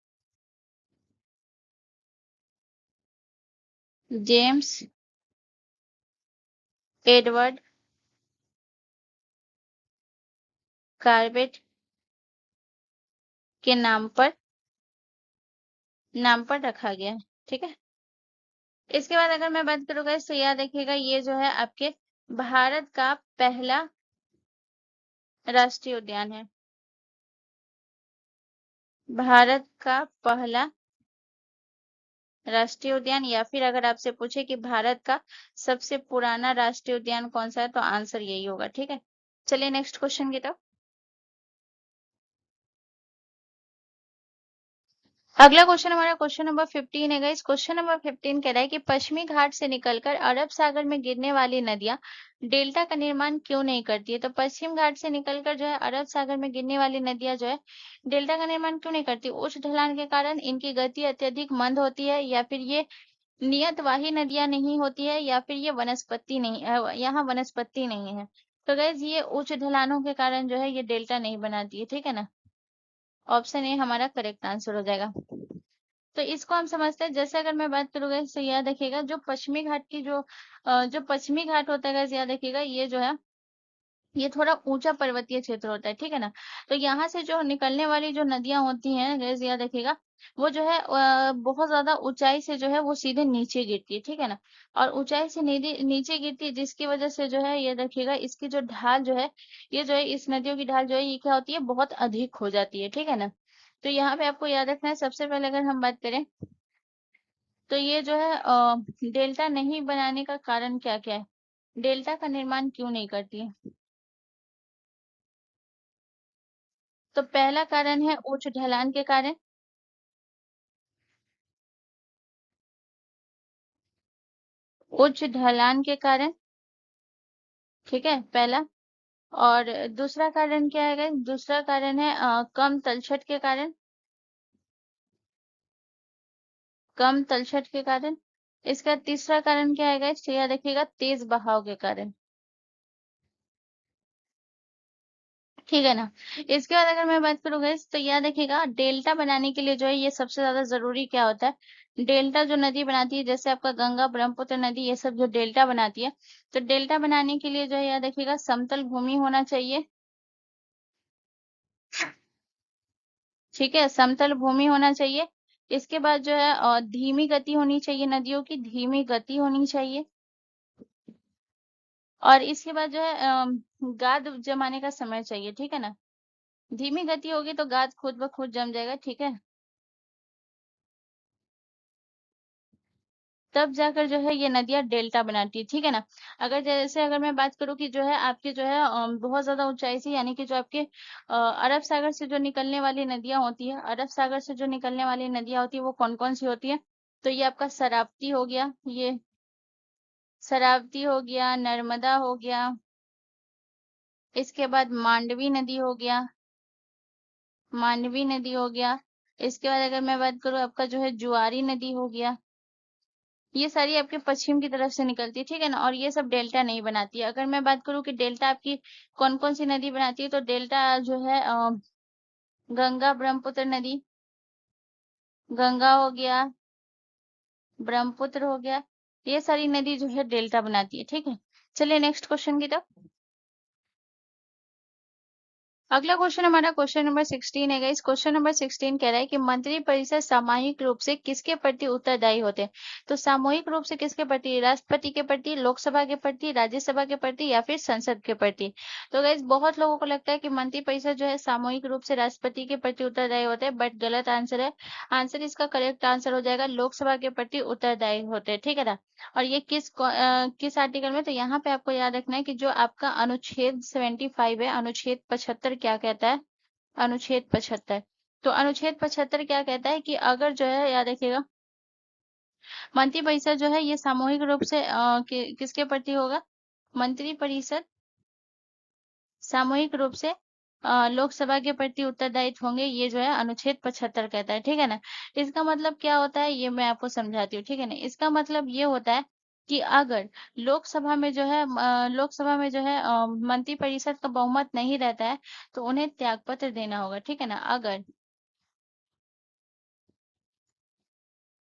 जेम्स एडवर्ड कार्बेट के नाम पर रखा गया है। ठीक है। इसके बाद अगर मैं बात करूँ गाइस, तो याद रखिएगा ये जो है आपके भारत का पहला राष्ट्रीय उद्यान है। भारत का पहला राष्ट्रीय उद्यान, या फिर अगर आपसे पूछे कि भारत का सबसे पुराना राष्ट्रीय उद्यान कौन सा है, तो आंसर यही होगा। ठीक है। चलिए नेक्स्ट क्वेश्चन की तरफ। अगला क्वेश्चन हमारा क्वेश्चन नंबर 15 है गाइस। क्वेश्चन नंबर 15 कह रहा है कि पश्चिमी घाट से निकलकर अरब सागर में गिरने वाली नदियां डेल्टा का निर्माण क्यों नहीं करती है। तो पश्चिम घाट से निकलकर जो है अरब सागर में गिरने वाली नदियां जो है डेल्टा का निर्माण क्यों नहीं करती। उच्च ढलान के कारण, इनकी गति अत्यधिक मंद होती है, या फिर ये नियतवाही नदियां नहीं होती है, या फिर ये वनस्पति नहीं, यहाँ वनस्पति नहीं है। तो गाइज ये उच्च ढलानों के कारण जो है ये डेल्टा नहीं बनाती है। ठीक है ना, ऑप्शन ए हमारा करेक्ट आंसर हो जाएगा। तो इसको हम समझते हैं, जैसे अगर मैं बात करूँ गाइस, तो याद रखिएगा जो पश्चिमी घाट की जो पश्चिमी घाट होता है गाइस, याद रखिएगा ये जो है ये थोड़ा ऊंचा पर्वतीय क्षेत्र होता है। ठीक है ना। तो यहाँ से जो निकलने वाली जो नदियां होती हैं गाइस, याद रखिएगा वो जो है बहुत ज्यादा ऊंचाई से जो है वो सीधे नीचे गिरती है। ठीक है ना। और ऊंचाई से नीचे गिरती है, जिसकी वजह से जो है ये देखिएगा इसकी जो ढाल जो है, ये जो है इस नदियों की ढाल जो है ये क्या होती है, बहुत अधिक हो जाती है। ठीक है ना। तो यहाँ पे आपको याद रखना है, सबसे पहले अगर हम बात करें तो ये जो है डेल्टा नहीं बनाने का कारण क्या क्या है, डेल्टा का निर्माण क्यों नहीं करती है। तो पहला कारण है उच्च ढलान के कारण। उच्च ढलान के कारण, ठीक है, पहला। और दूसरा कारण क्या है, दूसरा कारण है कम तलछट के कारण। कम तलछट के कारण। इसका तीसरा कारण क्या है, तो याद रखिएगा तेज बहाव के कारण। ठीक है ना। इसके बाद अगर मैं बात करूँ गाइस, तो याद रखिएगा डेल्टा बनाने के लिए जो है ये सबसे ज्यादा जरूरी क्या होता है, डेल्टा जो नदी बनाती है, जैसे आपका गंगा ब्रह्मपुत्र नदी, ये सब जो डेल्टा बनाती है, तो डेल्टा बनाने के लिए जो है याद रखिएगा समतल भूमि होना चाहिए। ठीक है, समतल भूमि होना चाहिए। इसके बाद जो है धीमी गति होनी चाहिए, नदियों की धीमी गति होनी चाहिए। और इसके बाद जो है गाद जमाने का समय चाहिए। ठीक है ना। धीमी गति होगी तो गाद खुद ब खुद जम जाएगा। ठीक है। तब जाकर जो है ये नदियाँ डेल्टा बनाती है। ठीक है ना। अगर जैसे अगर मैं बात करूँ कि जो है आपके जो है बहुत ज्यादा ऊंचाई से, यानी कि जो आपके अरब सागर से जो निकलने वाली नदियां होती है, अरब सागर से जो निकलने वाली नदियां होती है वो कौन कौन सी होती है। तो ये आपका शरावती हो गया, ये शरावती हो गया, नर्मदा हो गया, इसके बाद मांडवी नदी हो गया, मांडवी नदी हो गया। इसके बाद अगर मैं बात करूँ आपका जो है जुआरी नदी हो गया। ये सारी आपके पश्चिम की तरफ से निकलती है। ठीक है ना। और ये सब डेल्टा नहीं बनाती है। अगर मैं बात करूँ कि डेल्टा आपकी कौन कौन सी नदी बनाती है, तो डेल्टा जो है गंगा ब्रह्मपुत्र नदी, गंगा हो गया, ब्रह्मपुत्र हो गया, ये सारी नदी जो है डेल्टा बनाती है। ठीक है। चलिए नेक्स्ट क्वेश्चन की तरफ। अगला क्वेश्चन हमारा क्वेश्चन नंबर 16 है गाइस। क्वेश्चन नंबर 16 कह रहा है कि मंत्री परिषद सामूहिक रूप से किसके प्रति उत्तरदायी होते हैं। तो सामूहिक रूप से किसके प्रति? राष्ट्रपति के प्रति, लोकसभा के प्रति, राज्यसभा के प्रति या फिर संसद के प्रति। तो गाइस बहुत लोगों को लगता है कि मंत्री परिषद जो है सामूहिक रूप से राष्ट्रपति के प्रति उत्तरदायी होते हैं, बट गलत आंसर है। आंसर इसका करेक्ट आंसर हो जाएगा लोकसभा के प्रति उत्तरदायी होते हैं, ठीक है ना। और ये किस आर्टिकल में? तो यहाँ पे आपको याद रखना है कि जो आपका अनुच्छेद 75 है, अनुच्छेद 75 क्या कहता है? अनुच्छेद 75। तो अनुच्छेद 75 क्या कहता है कि अगर जो है, याद रखिएगा, मंत्री परिषद जो है ये सामूहिक रूप से किसके प्रति होगा? मंत्री परिषद सामूहिक रूप से लोकसभा के प्रति उत्तरदायित्व होंगे, ये जो है अनुच्छेद 75 कहता है, ठीक है ना। इसका मतलब क्या होता है ये मैं आपको समझाती हूँ, ठीक है ना। इसका मतलब ये होता है कि अगर लोकसभा में जो है मंत्री परिषद का बहुमत नहीं रहता है तो उन्हें त्यागपत्र देना होगा, ठीक है ना। अगर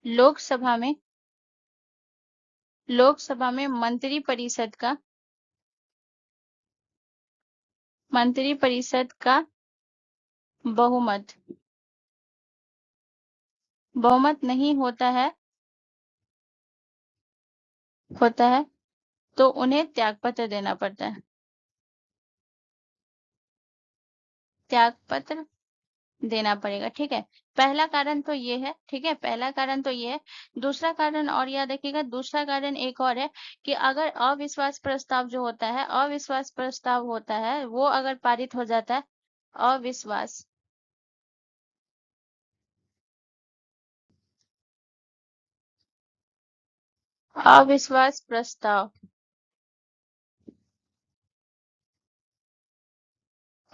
लोकसभा में मंत्री परिषद का बहुमत बहुमत नहीं होता है तो उन्हें त्यागपत्र देना पड़ता है। त्यागपत्र देना पड़ेगा, ठीक है। पहला कारण तो ये है, ठीक है, पहला कारण तो ये है। दूसरा कारण और याद रखिएगा, दूसरा कारण एक और है कि अगर अविश्वास प्रस्ताव होता है वो अगर पारित हो जाता है, अविश्वास अविश्वास प्रस्ताव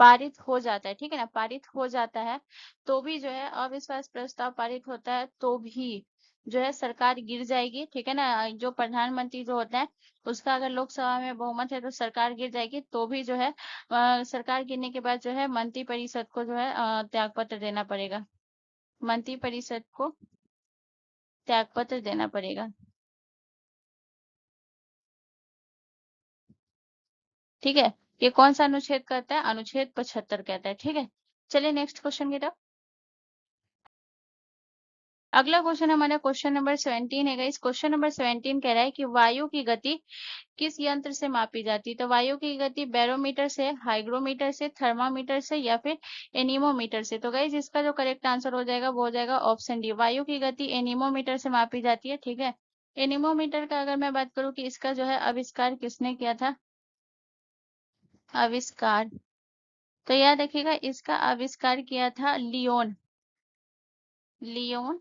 पारित हो जाता है, ठीक है ना, पारित हो जाता है, तो भी जो है अविश्वास प्रस्ताव पारित होता है तो भी जो है सरकार गिर जाएगी, ठीक है ना। जो प्रधानमंत्री जो होता है उसका अगर लोकसभा में बहुमत है तो सरकार गिर जाएगी, तो भी जो है सरकार गिरने के बाद जो है मंत्री परिषद को जो है त्यागपत्र देना पड़ेगा। मंत्री परिषद को त्यागपत्र देना पड़ेगा, ठीक है। ये कौन सा अनुच्छेद कहता है? अनुच्छेद 75 कहता है, ठीक है। चलिए नेक्स्ट क्वेश्चन की तरफ। अगला क्वेश्चन हमारा क्वेश्चन नंबर 17 है गाइस। क्वेश्चन नंबर 17 कह रहा है कि वायु की गति किस यंत्र से मापी जाती है। तो वायु की गति बैरोमीटर से, हाइग्रोमीटर से, थर्मामीटर से या फिर एनीमोमीटर से। तो गाइस इसका जो करेक्ट आंसर हो जाएगा वो हो जाएगा ऑप्शन डी, वायु की गति एनीमोमीटर से मापी जाती है, ठीक है। एनीमोमीटर का अगर मैं बात करूं कि इसका जो है आविष्कार किसने किया था? आविष्कार, तो याद रखिएगा इसका आविष्कार किया था लियोन लियोन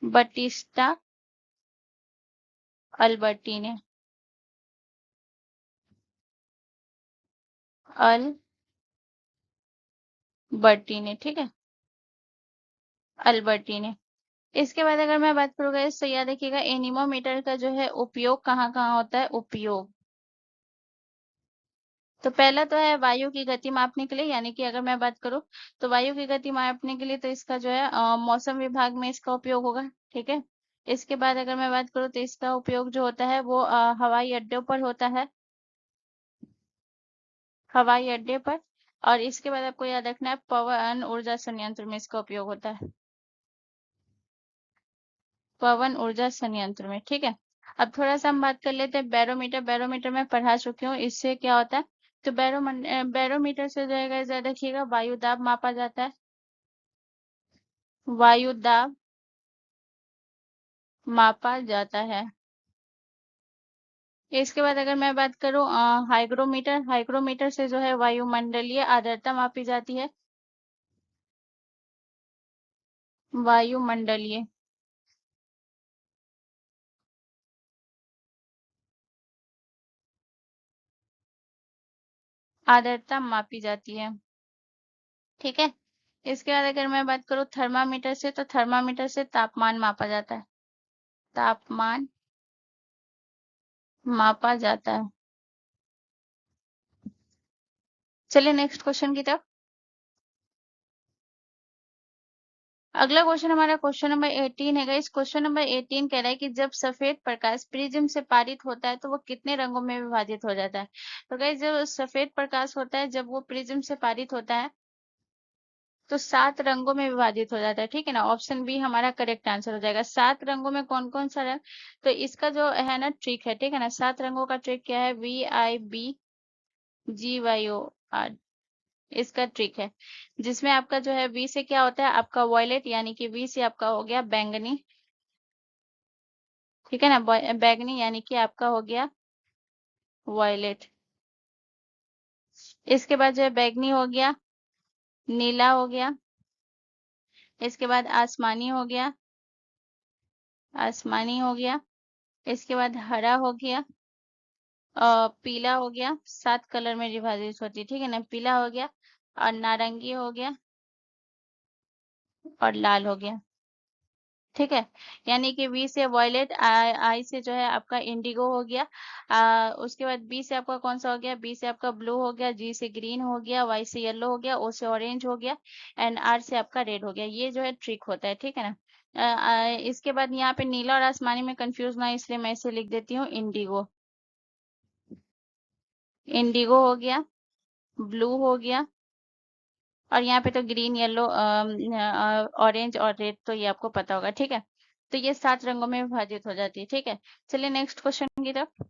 बटिस्टा अल्बर्टी ने। अल्बर्टी ने, ठीक है, अल्बर्टी ने। इसके बाद अगर मैं बात करूँ गाइस तो याद रखिएगा एनीमोमीटर का जो है उपयोग कहाँ कहाँ होता है? उपयोग तो पहला तो है वायु की गति मापने के लिए, यानी कि अगर मैं बात करूँ तो वायु की गति मापने के लिए तो इसका जो है मौसम विभाग में इसका उपयोग होगा, ठीक है। इसके बाद अगर मैं बात करूँ तो इसका उपयोग जो होता है वो हवाई अड्डों पर होता है, हवाई अड्डे पर। और इसके बाद आपको याद रखना है पवन ऊर्जा संयंत्र में इसका उपयोग होता है, पवन ऊर्जा संयंत्र में, ठीक है। अब थोड़ा सा हम बात कर लेते हैं बैरोमीटर। बैरोमीटर में पढ़ा चुकी हूँ, इससे क्या होता है? तो बैरोमीटर से जो है ज्यादा रखिएगा वायु दाब मापा जाता है, वायु दाब मापा जाता है। इसके बाद अगर मैं बात करूँ हाइग्रोमीटर, हाइग्रोमीटर से जो है वायुमंडलीय आर्द्रता मापी जाती है, वायुमंडलीय आर्द्रता मापी जाती है, ठीक है। इसके बाद अगर मैं बात करूँ थर्मामीटर से, तो थर्मामीटर से तापमान मापा जाता है, तापमान मापा जाता है। चलिए नेक्स्ट क्वेश्चन की तरफ। अगला क्वेश्चन हमारा क्वेश्चन नंबर 18 है गाइस। क्वेश्चन नंबर 18 कह रहा है कि जब सफेद प्रकाश प्रिज्म से पारित होता है तो वो कितने रंगों में विभाजित हो जाता है। तो गाइस जब सफेद प्रकाश होता है, जब वो प्रिज्म से पारित होता है तो 7 रंगों में विभाजित हो जाता है, ठीक है ना। ऑप्शन बी हमारा करेक्ट आंसर हो जाएगा। 7 रंगों में कौन कौन सा रंग, तो इसका जो है ना ट्रिक है, ठीक है ना। 7 रंगों का ट्रिक क्या है, VIBGYOR, इसका ट्रिक है। जिसमें आपका जो है वी से क्या होता है, आपका वॉयलेट, यानी कि वी से आपका हो गया बैंगनी, ठीक है ना। बैंगनी यानी कि आपका हो गया वॉयलेट। इसके बाद जो है बैंगनी हो गया, नीला हो गया, इसके बाद आसमानी हो गया, आसमानी हो गया, इसके बाद हरा हो गया, पीला हो गया। 7 कलर में विभाजित होती है, ठीक है ना। पीला हो गया और नारंगी हो गया और लाल हो गया, ठीक है। यानी कि वी से वॉयलेट, आई से जो है आपका इंडिगो हो गया, उसके बाद बी से आपका कौन सा हो गया, बी से आपका ब्लू हो गया, जी से ग्रीन हो गया, वाई से येलो हो गया, ओ से ऑरेंज हो गया, एंड आर से आपका रेड हो गया। ये जो है ट्रिक होता है, ठीक है ना। इसके बाद यहाँ पे नीला और आसमानी में कंफ्यूज ना हो, इसलिए मैं इसे लिख देती हूँ इंडिगो। इंडिगो हो गया, ब्लू हो गया, और यहाँ पे तो ग्रीन, येलो, ऑरेंज और रेड, तो ये आपको पता होगा, ठीक है। तो ये 7 रंगों में विभाजित हो जाती है, ठीक है। चलिए नेक्स्ट क्वेश्चन की तरफ।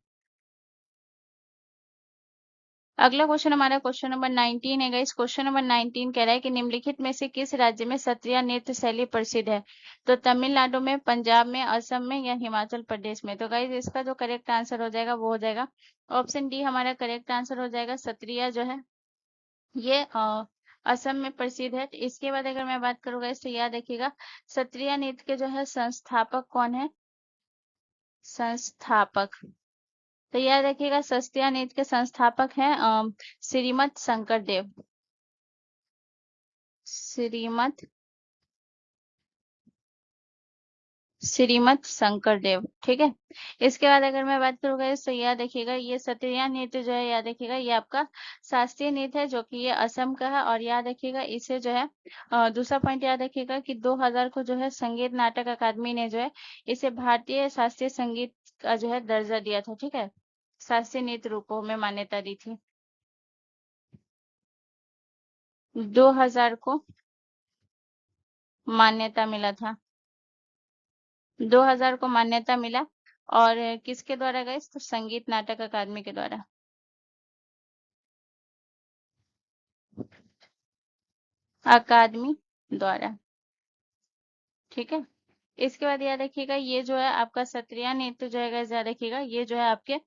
अगला क्वेश्चन हमारा क्वेश्चन नंबर 19 है गाइस। क्वेश्चन नंबर 19 कह रहा है कि निम्नलिखित में से किस राज्य में सत्रिया नृत्य शैली प्रसिद्ध है। तो तमिलनाडु में, पंजाब में, असम में या हिमाचल प्रदेश में। तो गाइस इसका जो करेक्ट आंसर हो जाएगा वो हो जाएगा ऑप्शन डी हमारा करेक्ट आंसर हो जाएगा। सत्रिया जो है ये असम में प्रसिद्ध है। इसके बाद अगर मैं बात करूँ गाइस तो याद रखिएगा सत्रिया नृत्य के जो है संस्थापक कौन है, संस्थापक। तो याद रखिएगा सत्रिया नृत्य के संस्थापक हैं श्रीमत शंकरदेव, श्रीमत श्रीमत शंकरदेव, ठीक है। इसके बाद अगर मैं बात करूँ गाइस तो याद रखिएगा ये सत्रिया नृत्य जो है, याद रखिएगा ये आपका शास्त्रीय नृत्य है जो कि ये असम का है। और याद रखिएगा इसे जो है दूसरा पॉइंट याद रखिएगा कि 2000 को जो है संगीत नाटक अकादमी ने जो है इसे भारतीय शास्त्रीय संगीत का जो है दर्जा दिया था, ठीक है। शास्त्रीय नृत्य रूपों में मान्यता दी थी 2000 को, मान्यता मिला था 2000 को मान्यता मिला। और किसके द्वारा गए, तो संगीत नाटक अकादमी के द्वारा, अकादमी द्वारा, ठीक है। इसके बाद याद रखिएगा ये जो है आपका सत्रिया नृत्य जो है guys, याद रखिएगा ये जो है आपके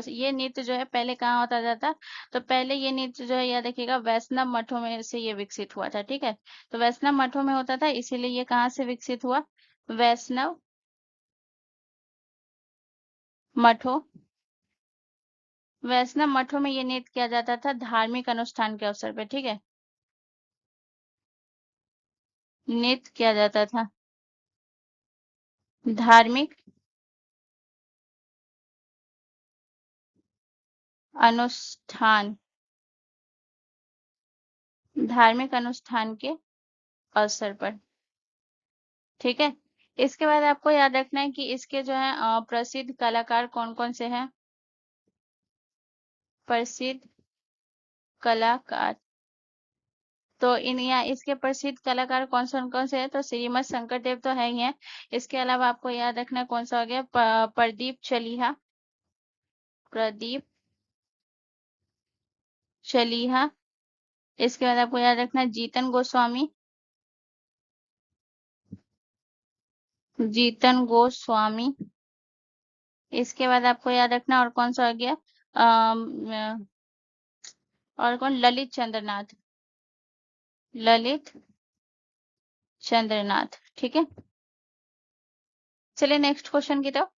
ये नृत्य जो है पहले कहाँ होता जाता, तो पहले ये नृत्य जो है याद रखिएगा वैष्णव मठों में से ये विकसित हुआ था, ठीक है। तो वैष्णव मठों में होता था, इसीलिए ये कहाँ से विकसित हुआ, वैष्णव मठों, वैष्णव मठों में ये नृत्य किया जाता था धार्मिक अनुष्ठान के अवसर पर, ठीक है। नृत्य किया जाता था धार्मिक अनुष्ठान, धार्मिक अनुष्ठान के अवसर पर, ठीक है। इसके बाद आपको याद रखना है कि इसके जो है प्रसिद्ध कलाकार कौन कौन से हैं, प्रसिद्ध कलाकार। तो इन या इसके प्रसिद्ध कलाकार कौन से हैं, तो श्रीमत शंकरदेव तो है ही है। इसके अलावा आपको याद रखना कौन सा हो गया, प्रदीप चलिहा, प्रदीप चलिहा। इसके बाद आपको याद रखना है जीतन गोस्वामी, जीतन गोस्वामी। इसके बाद आपको याद रखना और कौन सा हो गया, और कौन, ललित चंद्रनाथ, ललित चंद्रनाथ, ठीक है। चलिए नेक्स्ट क्वेश्चन की तरफ।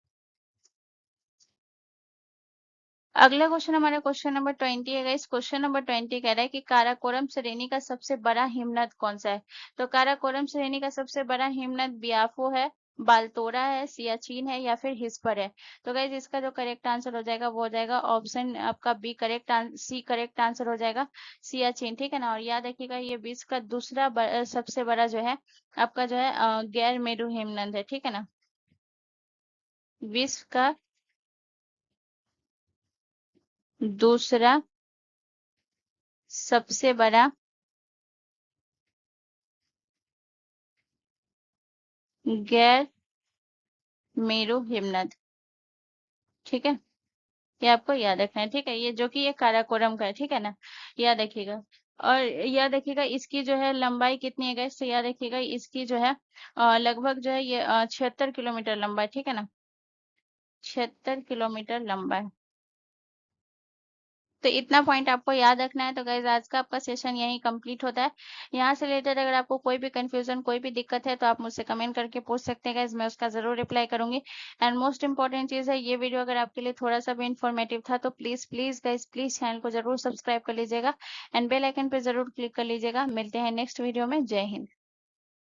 अगला क्वेश्चन हमारा क्वेश्चन नंबर 20 है गाइस। क्वेश्चन नंबर 20 कह रहा है कि काराकोरम श्रेणी का सबसे बड़ा हिमनद कौन सा है। तो काराकोरम श्रेणी का सबसे बड़ा हिमनद बियाफो है, बाल्तोरा है, सियाचिन है या फिर हिस्पर है। तो गाइज इसका जो करेक्ट आंसर हो जाएगा वो हो जाएगा ऑप्शन आपका बी सी करेक्ट आंसर हो जाएगा, सियाचिन, ठीक है ना। और याद रखिएगा ये विश्व का दूसरा सबसे बड़ा जो है आपका जो है गैर मेरू हिमनद है, ठीक है ना। विश्व का दूसरा सबसे बड़ा गैर मेरू हिमनद, ठीक है। ये आपको याद रखना है, ठीक है। ये जो कि ये काराकोरम का है, ठीक है ना, याद रखिएगा। और याद रखिएगा इसकी जो है लंबाई कितनी है गाइस, तो याद रखिएगा इसकी जो है लगभग जो है ये 76 किलोमीटर लंबा है, ठीक है ना, 76 किलोमीटर लंबा है। तो इतना पॉइंट आपको याद रखना है। तो गाइज आज का आपका सेशन यही कंप्लीट होता है। यहाँ से रिलेटेड अगर आपको कोई भी कंफ्यूजन कोई भी दिक्कत है तो आप मुझसे कमेंट करके पूछ सकते हैं गाइज, मैं उसका जरूर रिप्लाई करूंगी। एंड मोस्ट इंपॉर्टेंट चीज है, ये वीडियो अगर आपके लिए थोड़ा सा भी इन्फॉर्मेटिव था तो please please guys please channel को जरूर सब्सक्राइब कर लीजिएगा एंड बेल आइकन पे जरूर क्लिक कर लीजिएगा। मिलते हैं नेक्स्ट वीडियो में। जय हिंद।